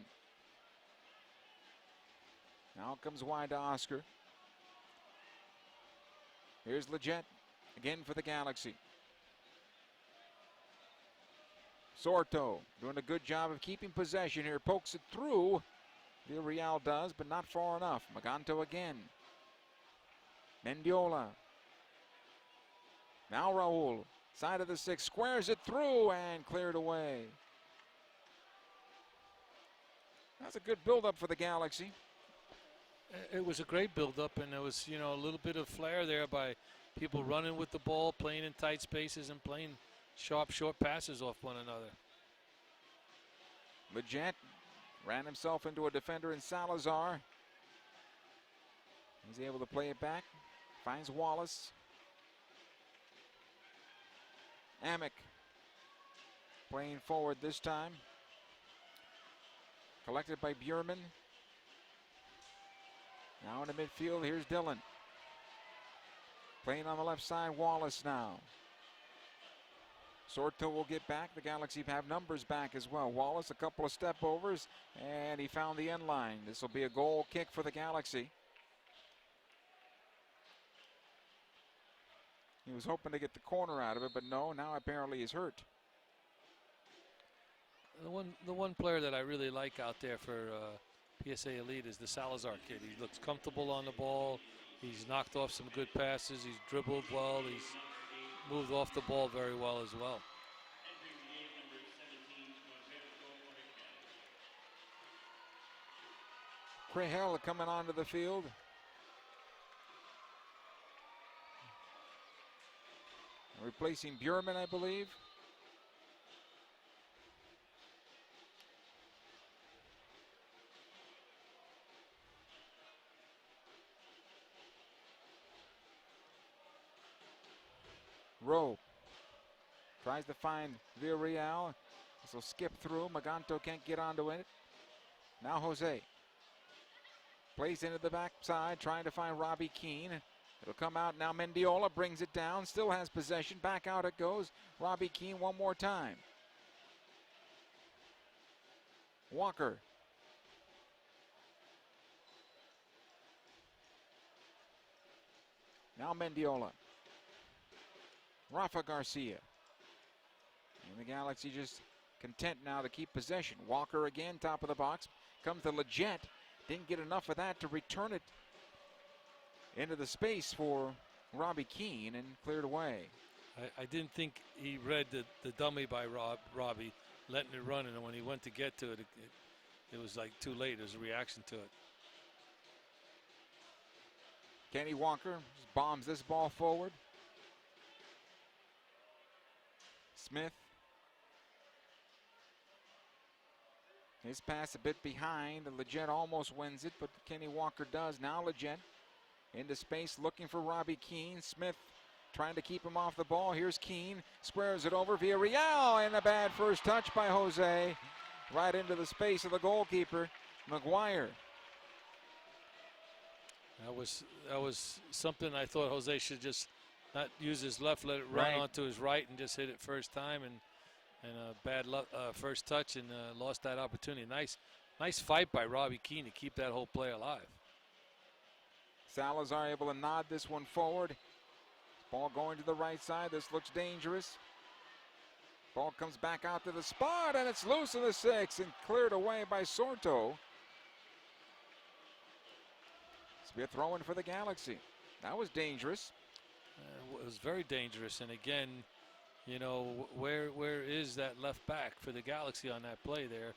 Now it comes wide to Oscar. Here's Leggett again for the Galaxy. Sorto doing a good job of keeping possession here. Pokes it through. Villarreal does, but not far enough. Maganto again. Mendiola. Now Raul. Side of the 6. Squares it through and cleared away. That's a good build-up for the Galaxy. It was a great build-up, and there was, a little bit of flair there by people running with the ball, playing in tight spaces, and playing sharp, short passes off one another. Leggett ran himself into a defender in Salazar. He's able to play it back. Finds Wallace. Amick playing forward this time. Collected by Bjurman. Now in the midfield, here's Dillon. Playing on the left side, Wallace now. Sorto will get back. The Galaxy have numbers back as well. Wallace, a couple of step overs, and he found the end line. This will be a goal kick for the Galaxy. He was hoping to get the corner out of it, but no, now apparently he's hurt. The one player that I really like out there for PSA Elite is the Salazar kid. He looks comfortable on the ball. He's knocked off some good passes. He's dribbled well. He's moved off the ball very well as well. Crahell coming onto the field. Replacing Bjurman, I believe. Rowe tries to find Villarreal. This will skip through. Maganto can't get onto it. Now Jose plays into the backside, trying to find Robbie Keane. It'll come out now. Mendiola brings it down, still has possession. Back out it goes. Robbie Keane one more time. Walker. Now Mendiola. Rafa Garcia. And the Galaxy just content now to keep possession. Walker again, top of the box. Comes to Leggett. Didn't get enough of that to return it into the space for Robbie Keane and cleared away. I didn't think he read the dummy by Robbie, letting it run, and when he went to get to it, it was like too late. There was a reaction to it. Kenny Walker just bombs this ball forward. Smith. His pass a bit behind. Leggett almost wins it, but Kenny Walker does. Now Leggett into space looking for Robbie Keane. Smith trying to keep him off the ball. Here's Keane. Squares it over. Villarreal, and a bad first touch by Jose. Right into the space of the goalkeeper, McGuire. That was something I thought Jose should just not use his left, let it run onto his right, and just hit it first time, and a bad first touch, and lost that opportunity. Nice fight by Robbie Keane to keep that whole play alive. Salazar able to nod this one forward. Ball going to the right side. This looks dangerous. Ball comes back out to the spot, and it's loose in the 6 and cleared away by Sorto. This will be a throw-in for the Galaxy. That was dangerous. It was very dangerous, and again, where is that left back for the Galaxy on that play there?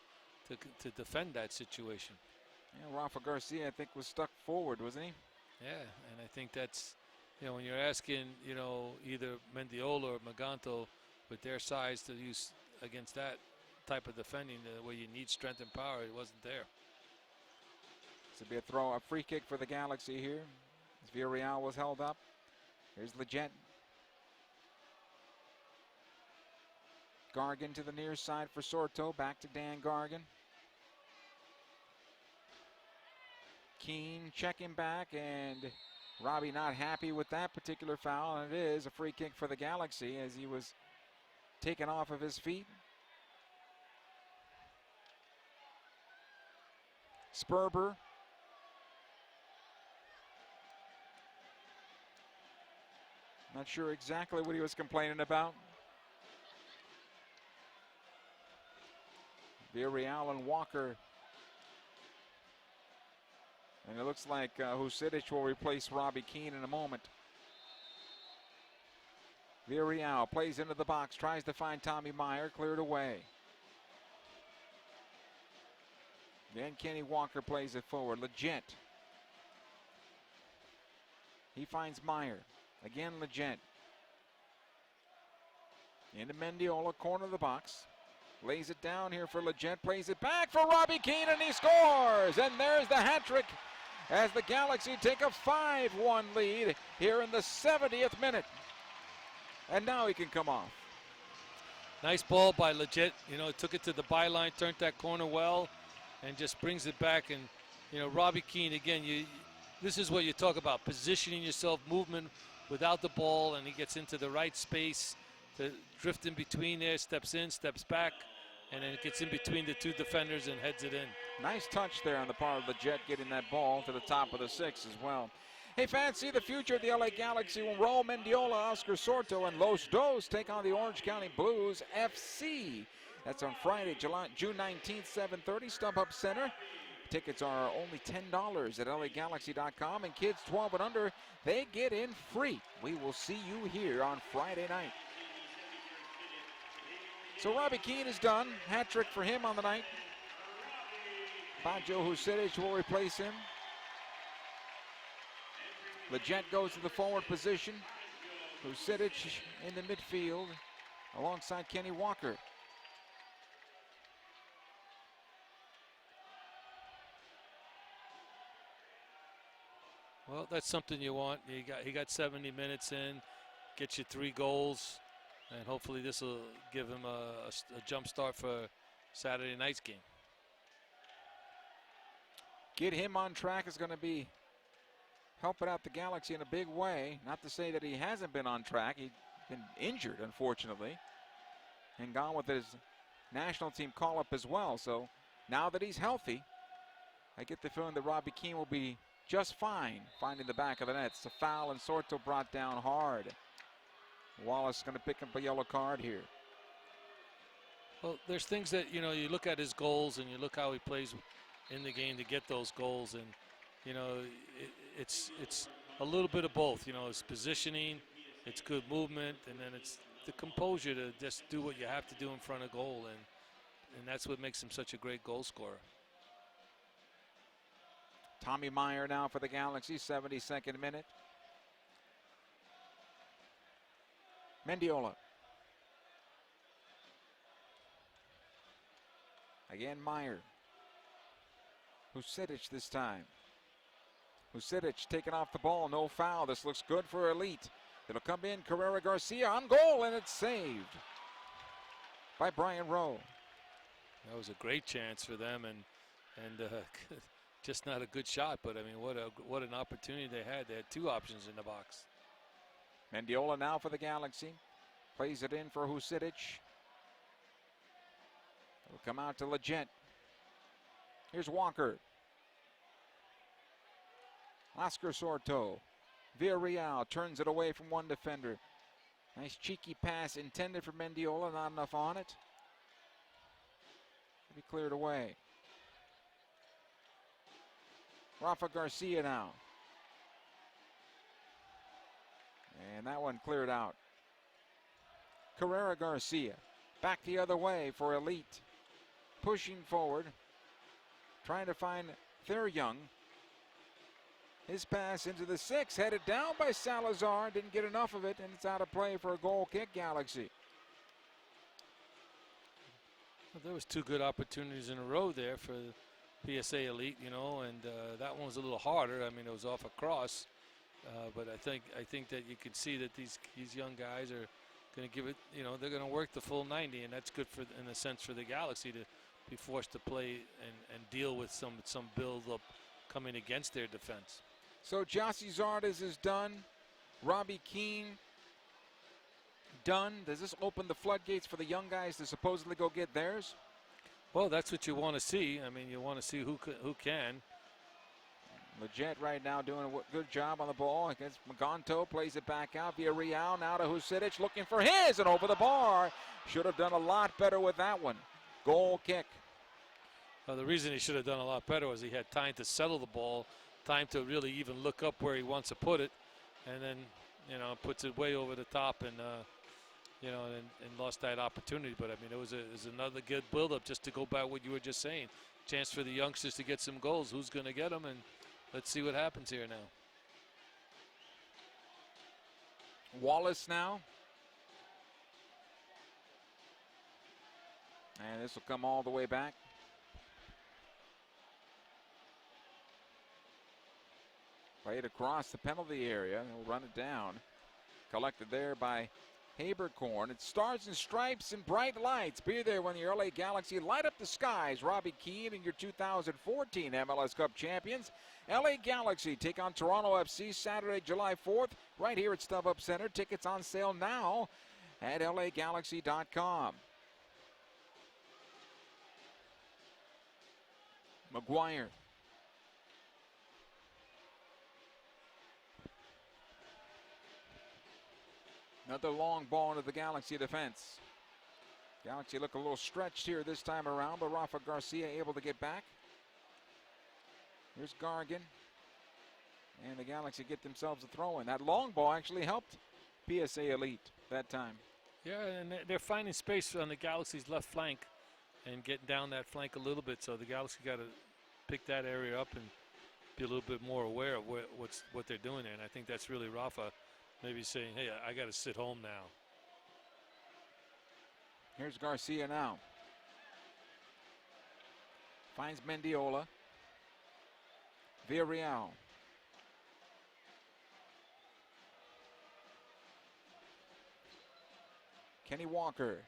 to defend that situation. Yeah, Rafa Garcia, I think, was stuck forward, wasn't he? Yeah, and I think that's, when you're asking, either Mendiola or Maganto with their size to use against that type of defending where you need strength and power, it wasn't there. This will be a free kick for the Galaxy here. As Villarreal was held up. Here's Leggett. Gargan to the near side for Sorto. Back to Dan Gargan. Keane checking back, and Robbie not happy with that particular foul, and it is a free kick for the Galaxy as he was taken off of his feet. Sperber. Not sure exactly what he was complaining about. Villarreal and Walker. And it looks like Husidic will replace Robbie Keane in a moment. Villarreal plays into the box, tries to find Tommy Meyer, cleared away. Then Kenny Walker plays it forward. Leggett. He finds Meyer. Again, Leggett. Into Mendiola, corner of the box. Lays it down here for Leggett. Plays it back for Robbie Keane, and he scores! And there's the hat trick as the Galaxy take a 5-1 lead here in the 70th minute. And now he can come off. Nice ball by Leggett. Took it to the byline, turned that corner well, and just brings it back. And, Robbie Keane, again, this is what you talk about, positioning yourself, movement without the ball, and he gets into the right space to drift in between there, steps in, steps back, and then it gets in between the two defenders and heads it in. Nice touch there on the part of Leggett, getting that ball to the top of the 6 as well. Hey, fans, see the future of the LA Galaxy when Raul Mendiola, Oscar Sorto, and Los Dos take on the Orange County Blues FC. That's on Friday, June 19th, 7:30, StubHub Center. Tickets are only $10 at LAGalaxy.com, and kids 12 and under, they get in free. We will see you here on Friday night. So Robbie Keane is done. Hat trick for him on the night. Baggio Husidic will replace him. Leggett goes to the forward position. Husidic in the midfield alongside Kenny Walker. Well, that's something you want. He got 70 minutes in, gets you 3 goals, and hopefully this will give him a jump start for Saturday night's game. Get him on track is going to be helping out the Galaxy in a big way. Not to say that he hasn't been on track. He's been injured, unfortunately, and gone with his national team call-up as well. So now that he's healthy, I get the feeling that Robbie Keane will be just fine finding the back of the net. It's a foul, and Sorto brought down hard. Wallace is going to pick up a yellow card here. Well, there's things that, you look at his goals and you look how he plays in the game to get those goals. And, it's a little bit of both. It's positioning, it's good movement, and then it's the composure to just do what you have to do in front of goal. And that's what makes him such a great goal scorer. Tommy Meyer now for the Galaxy, 72nd minute. Mendiola. Again, Meyer. Husidic this time. Husidic taking off the ball, no foul. This looks good for Elite. It'll come in, Carrera Garcia on goal, and it's saved by Brian Rowe. That was a great chance for them, and just not a good shot. But I mean, what an opportunity they had. They had 2 options in the box. Mendiola now for the Galaxy. Plays it in for Husidic. It'll come out to Leggett. Here's Walker. Oscar Sorto. Villarreal turns it away from one defender. Nice cheeky pass intended for Mendiola, not enough on it. Be cleared away. Rafa Garcia now. And that one cleared out. Carrera Garcia back the other way for Elite. pushing forward, trying to find Young. His pass into the 6, headed down by Salazar, didn't get enough of it, and it's out of play for a goal kick, Galaxy. Well, there was 2 good opportunities in a row there for PSA Elite, you know, and that one was a little harder. I mean, it was off a cross, but I think that you can see that these young guys are going to give it, you know, they're going to work the full 90, and that's good for, in a sense, for the Galaxy to be forced to play and deal with some build-up coming against their defense. So Jossie Zardes is done. Robbie Keane done. Does this open the floodgates for the young guys to supposedly go get theirs? Well, that's what you want to see. I mean, you want to see who can. Leggett right now doing a good job on the ball against Maganto. Plays it back out via Real. Now to Husidic looking for his and over the bar. Should have done a lot better with that one. Goal kick. Well, the reason he should have done a lot better was he had time to settle the ball, time to really even look up where he wants to put it, and then, you know, puts it way over the top and, you know, and lost that opportunity. But, I mean, it was another good build-up just to go by what you were just saying. Chance for the youngsters to get some goals. Who's going to get them? And let's see what happens here now. Wallace now. And this will come all the way back. Played across the penalty area. They'll run it down. Collected there by Habercorn. It's Stars and Stripes and bright lights. Be there when the LA Galaxy light up the skies. Robbie Keane and your 2014 MLS Cup champions. LA Galaxy take on Toronto FC Saturday, July 4th, right here at StubHub Center. Tickets on sale now at lagalaxy.com. McGuire. Another long ball into the Galaxy defense. Galaxy look a little stretched here this time around, but Rafa Garcia able to get back. Here's Gargan. And the Galaxy get themselves a throw in. That long ball actually helped PSA Elite that time. Yeah, and they're finding space on the Galaxy's left flank and getting down that flank a little bit. So the Galaxy got to pick that area up and be a little bit more aware of what they're doing there. And I think that's really Rafa maybe saying, hey, I got to sit home now. Here's Garcia now. Finds Mendiola. Villarreal. Kenny Walker.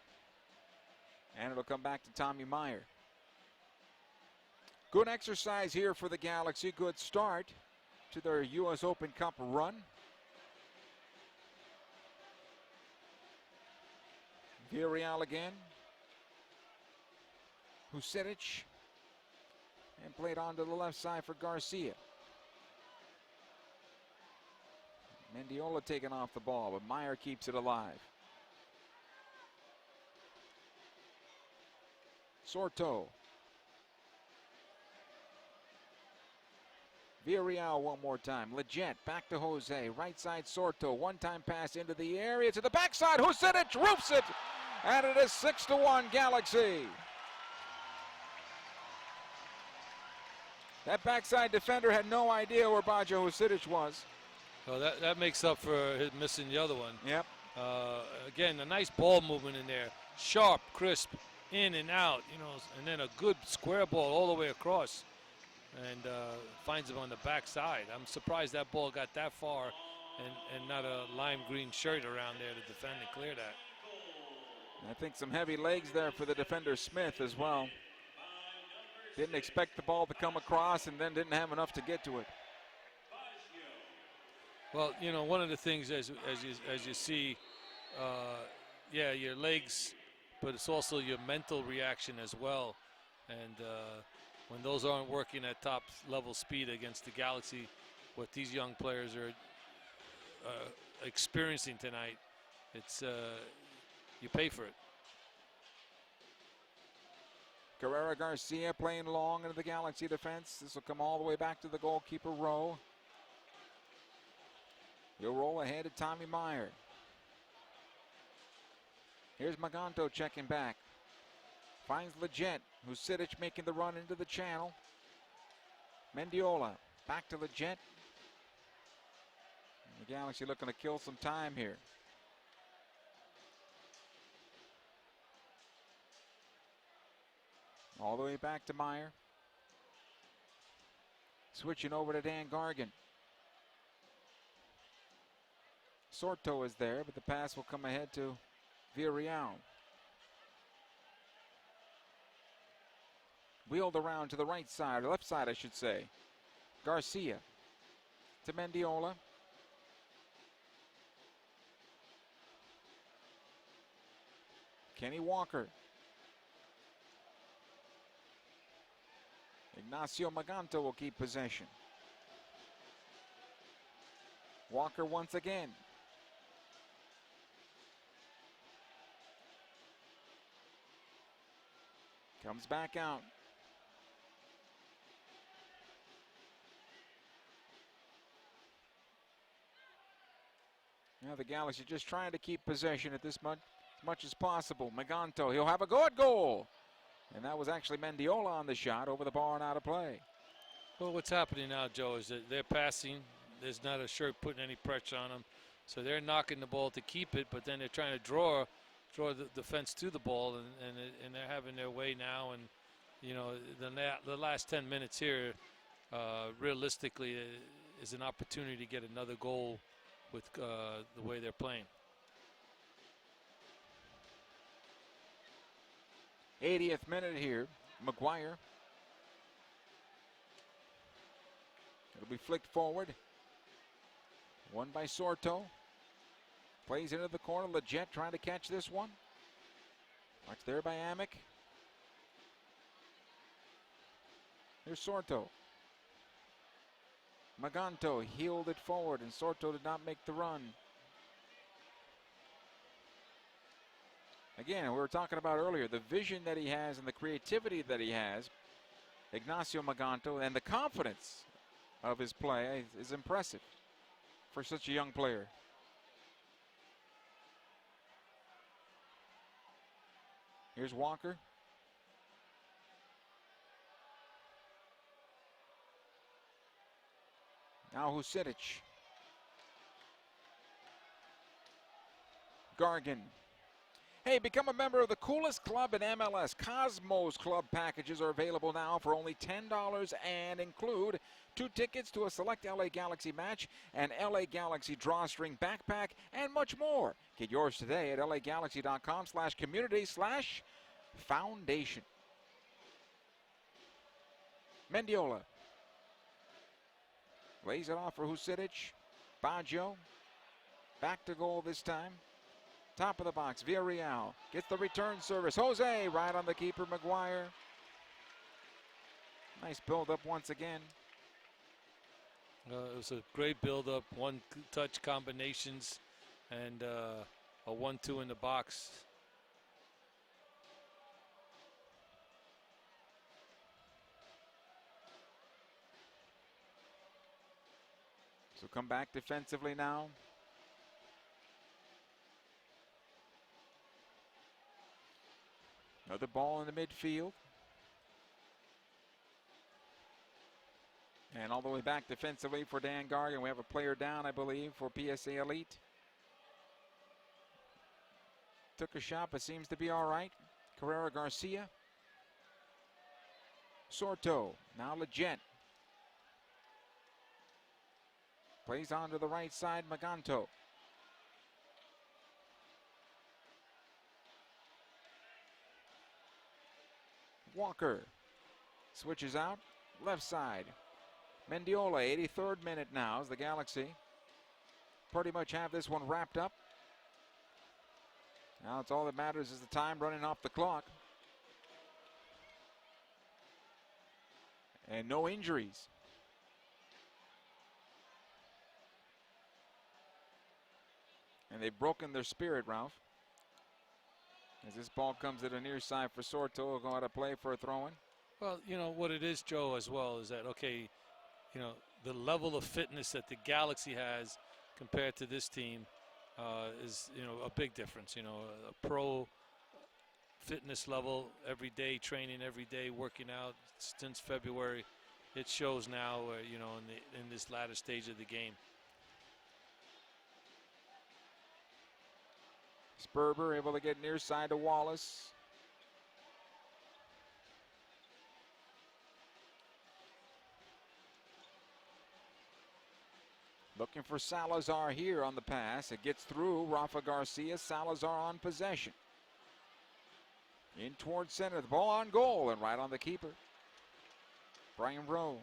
And it'll come back to Tommy Meyer. Good exercise here for the Galaxy. Good start to their U.S. Open Cup run. Villarreal again. Husidic. And played onto the left side for Garcia. Mendiola taking off the ball, but Meyer keeps it alive. Sorto. Villarreal one more time. Leggett back to Jose. Right side Sorto. One-time pass into the area to the backside. Husidic roofs it. And it is 6-1 Galaxy. That backside defender had no idea where Bajo Husidic was. Well, that makes up for his missing the other one. Yep. Again, a nice ball movement in there. Sharp, crisp, in and out, you know, and then a good square ball all the way across. And finds him on the backside. I'm surprised that ball got that far and not a lime green shirt around there to defend and clear that. I think some heavy legs there for the defender Smith as well. Didn't expect the ball to come across and then didn't have enough to get to it. Well, you know, one of the things as you see, yeah, your legs, but it's also your mental reaction as well. And when those aren't working at top level speed against the Galaxy, what these young players are experiencing tonight, it's you pay for it. Carrera Garcia playing long into the Galaxy defense. This will come all the way back to the goalkeeper row. He'll roll ahead to Tommy Meyer. Here's Maganto checking back. Finds Leggett. Husidic making the run into the channel. Mendiola back to Leggett. The Galaxy looking to kill some time here. All the way back to Meyer. Switching over to Dan Gargan. Sorto is there, but the pass will come ahead to Villarreal. Wheeled around to the right side, or left side I should say. Garcia to Mendiola. Kenny Walker. Ignacio Maganto will keep possession. Walker once again. Comes back out. Now the Galaxy just trying to keep possession at this much as possible. Maganto, he'll have a good goal. And that was actually Mendiola on the shot, over the bar and out of play. Well, what's happening now, Joe, is that they're passing. There's not a shirt putting any pressure on them. So they're knocking the ball to keep it, but then they're trying to draw the defense to the ball, and they're having their way now. And, you know, the last 10 minutes here, realistically, is an opportunity to get another goal with the way they're playing. 80th minute here. McGuire. It'll be flicked forward. Won by Sorto. Plays into the corner. Leggett trying to catch this one. Watched there by Amick. Here's Sorto. Maganto heeled it forward, and Sorto did not make the run. Again, we were talking about earlier, the vision that he has and the creativity that he has, Ignacio Maganto, and the confidence of his play is impressive for such a young player. Here's Walker. Now Husidic. Gargan. Hey, become a member of the coolest club in MLS. Cosmos Club packages are available now for only $10 and include 2 tickets to a select LA Galaxy match, an LA Galaxy drawstring backpack, and much more. Get yours today at lagalaxy.com/community/foundation. Mendiola. Lays it off for Husidic. Baggio. Back to goal this time. Top of the box, Villarreal gets the return service. Jose right on the keeper, McGuire. Nice build-up once again. It was a great build-up, one-touch combinations, and a 1-2 in the box. So come back defensively now. Another ball in the midfield. And all the way back defensively for Dan Gargan. We have a player down, I believe, for PSA Elite. Took a shot, but seems to be all right. Carrera Garcia. Sorto. Now Leggett. Plays on to the right side, Maganto. Walker switches out, left side. Mendiola, 83rd minute now as the Galaxy pretty much have this one wrapped up. Now it's all that matters is the time running off the clock. And no injuries. And they've broken their spirit, Ralph. As this ball comes to the near side for Sorto, will go out of play for a throw-in. Well, you know, what it is, Joe, as well, is that, okay, you know, the level of fitness that the Galaxy has compared to this team is, you know, a big difference. You know, a pro fitness level every day, training every day, working out since February. It shows now, you know, in this latter stage of the game. Sperber able to get near side to Wallace. Looking for Salazar here on the pass. It gets through Rafa Garcia. Salazar on possession. In towards center. The ball on goal and right on the keeper. Brian Rowe.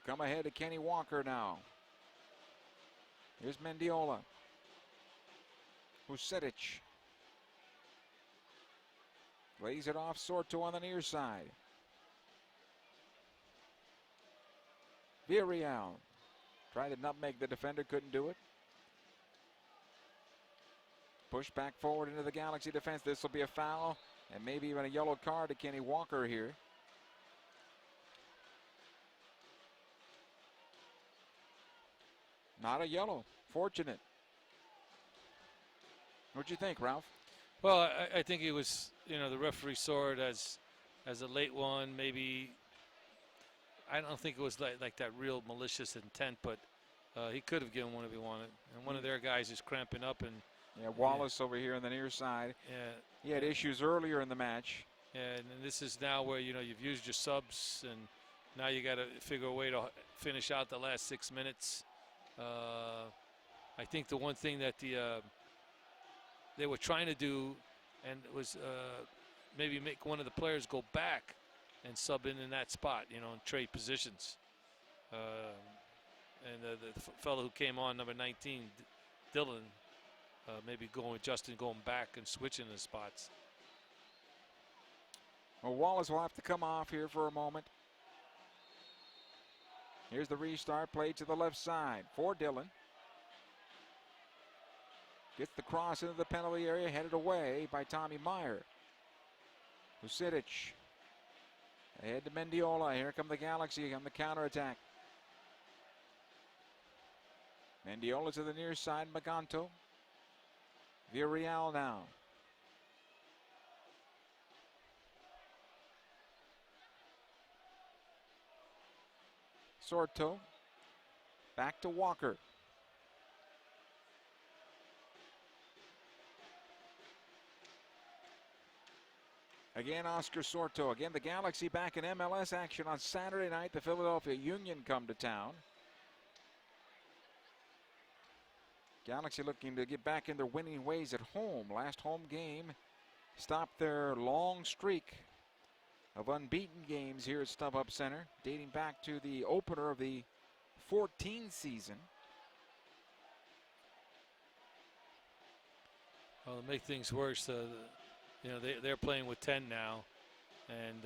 Come ahead to Kenny Walker now. Here's Mendiola. Vucetić. Lays it off Sorto on the near side. Villarreal. Tried to nutmeg the defender, couldn't do it. Push back forward into the Galaxy defense. This will be a foul and maybe even a yellow card to Kenny Walker here. Not a yellow. Fortunate. What'd you think, Ralph? Well, I think it was, you know, the referee saw it as a late one. Maybe, I don't think it was like that real malicious intent, but he could have given one if he wanted. And one of their guys is cramping up. And yeah, Wallace over here on the near side. Yeah, he had issues earlier in the match. And this is now where, you know, you've used your subs, and now you got to figure a way to finish out the last 6 minutes. I think the one thing that they were trying to do, and it was maybe make one of the players go back and sub in that spot, you know, and trade positions. And the fellow who came on, number 19, Dylan, maybe Justin going back and switching the spots. Well, Wallace will have to come off here for a moment. Here's the restart, play to the left side for Dylan. Gets the cross into the penalty area, headed away by Tommy Meyer. Vucetić. Ahead to Mendiola. Here come the Galaxy on the counterattack. Mendiola to the near side, Maganto. Villarreal now. Sorto. Back to Walker. Again, Oscar Sorto. Again, the Galaxy back in MLS action on Saturday night. The Philadelphia Union come to town. Galaxy looking to get back in their winning ways at home. Last home game stopped their long streak of unbeaten games here at StubHub Center, dating back to the opener of the 14 season. Well, to make things worse, you know, they're playing with 10 now, and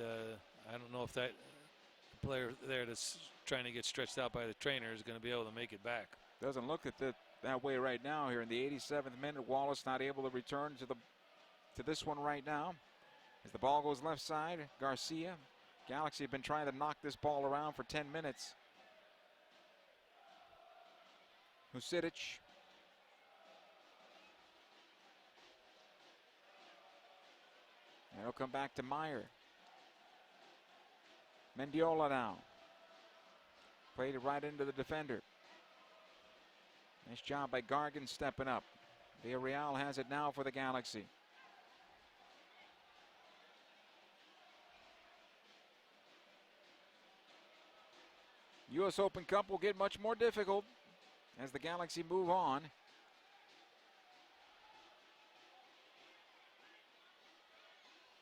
I don't know if that player there that's trying to get stretched out by the trainer is going to be able to make it back. Doesn't look at that way right now here in the 87th minute. Wallace not able to return to this one right now. As the ball goes left side, Garcia. Galaxy have been trying to knock this ball around for 10 minutes. Vucetić. And it'll come back to Meyer. Mendiola now. Played it right into the defender. Nice job by Gargan stepping up. Villarreal has it now for the Galaxy. U.S. Open Cup will get much more difficult as the Galaxy move on.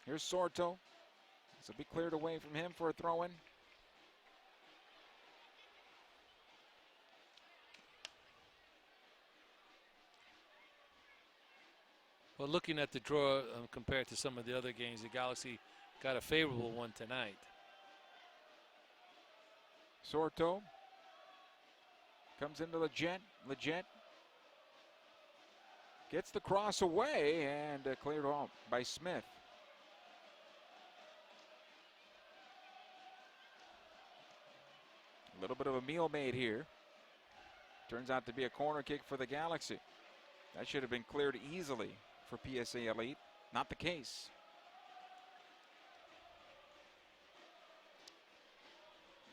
Here's Sorto. This will be cleared away from him for a throw-in. Well, looking at the draw compared to some of the other games, the Galaxy got a favorable one tonight. Sorto comes into Leggett. Leggett gets the cross away and cleared off by Smith. A little bit of a meal made here. Turns out to be a corner kick for the Galaxy. That should have been cleared easily for PSA Elite. Not the case.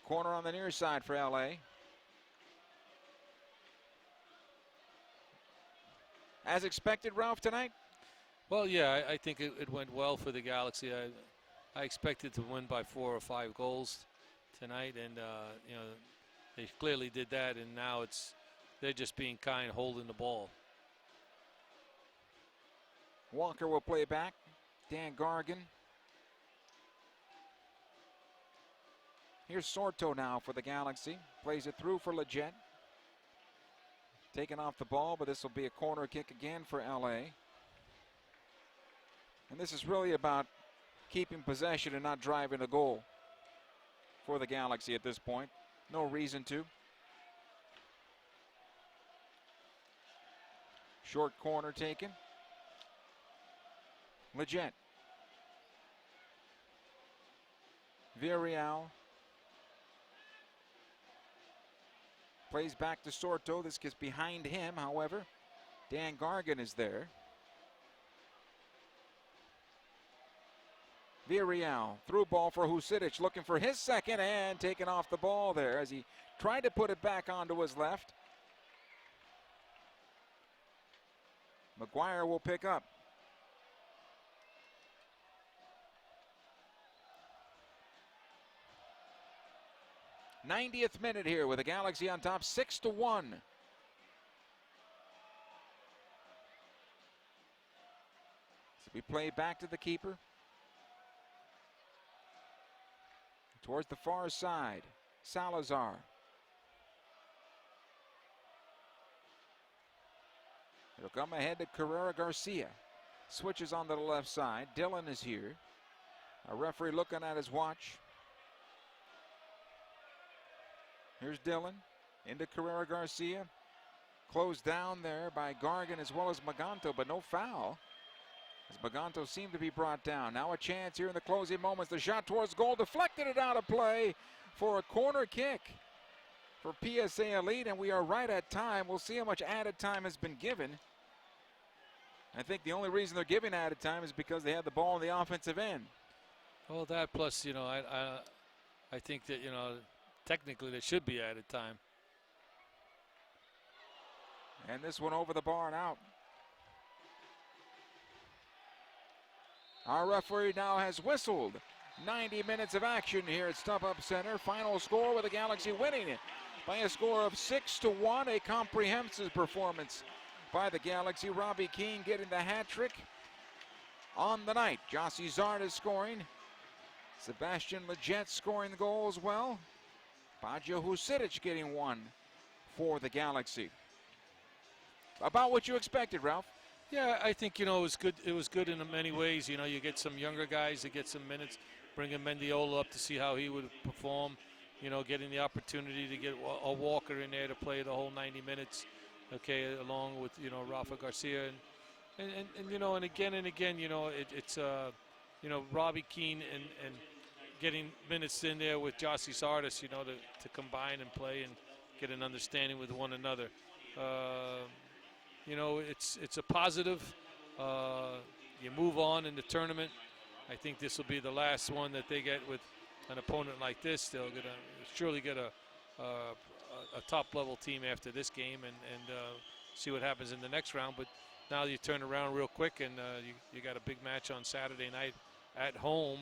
Corner on the near side for LA. As expected, Ralph, tonight? Well, yeah, I think it went well for the Galaxy. I expected to win by 4 or 5 goals tonight, and you know, they clearly did that, and now they're just being kind, holding the ball. Walker will play back. Dan Gargan. Here's Sorto now for the Galaxy. Plays it through for Leggett. Taking off the ball, but this will be a corner kick again for LA. And this is really about keeping possession and not driving a goal for the Galaxy at this point. No reason to. Short corner taken. Leggett. Villarreal. Plays back to Sorto. This gets behind him, however. Dan Gargan is there. Villarreal, through ball for Husidic, looking for his second and taking off the ball there as he tried to put it back onto his left. McGuire will pick up. '90th minute here with the Galaxy on top, 6-1. So we play back to the keeper. Towards the far side, Salazar. It'll come ahead to Carrera Garcia. Switches onto the left side. Dillon is here. A referee looking at his watch. Here's Dillon into Carrera Garcia. Closed down there by Gargan as well as Maganto, but no foul. As Maganto seemed to be brought down. Now a chance here in the closing moments. The shot towards goal, deflected it out of play for a corner kick for PSA Elite, and we are right at time. We'll see how much added time has been given. I think the only reason they're giving added time is because they had the ball on the offensive end. Well, that plus, you know, I think that, you know, technically there should be added time. And this one over the bar and out. Our referee now has whistled 90 minutes of action here at StubHub Center. Final score with the Galaxy winning it by a score of 6-1. A comprehensive performance by the Galaxy. Robbie Keane getting the hat trick on the night. Jossie Zardes scoring. Sebastian Leggett scoring the goal as well. Baggio Husidic getting one for the Galaxy. About what you expected, Ralph. Yeah, I think, you know, it was good. It was good in many ways. You know, you get some younger guys that get some minutes, bringing Mendiola up to see how he would perform. You know, getting the opportunity to get a Walker in there to play the whole 90 minutes, okay, along with, you know, Rafa Garcia. And you know, and again, you know, it's you know, Robbie Keane and getting minutes in there with Jossie Zardes, you know, to combine and play and get an understanding with one another. You know, it's a positive. You move on in the tournament. I think this will be the last one that they get with an opponent like this. They'll surely get a top-level team after this game and see what happens in the next round. But now you turn around real quick, and you got a big match on Saturday night at home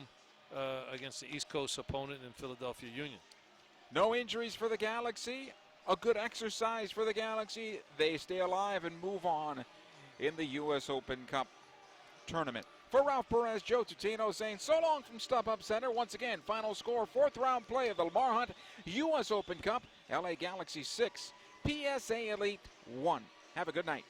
against the East Coast opponent in Philadelphia Union. No injuries for the Galaxy. A good exercise for the Galaxy. They stay alive and move on in the U.S. Open Cup tournament. For Ralph Perez, Joe Tutino saying so long from StubHub Center. Once again, final score, 4th round play of the Lamar Hunt U.S. Open Cup. LA Galaxy 6, PSA Elite 1. Have a good night.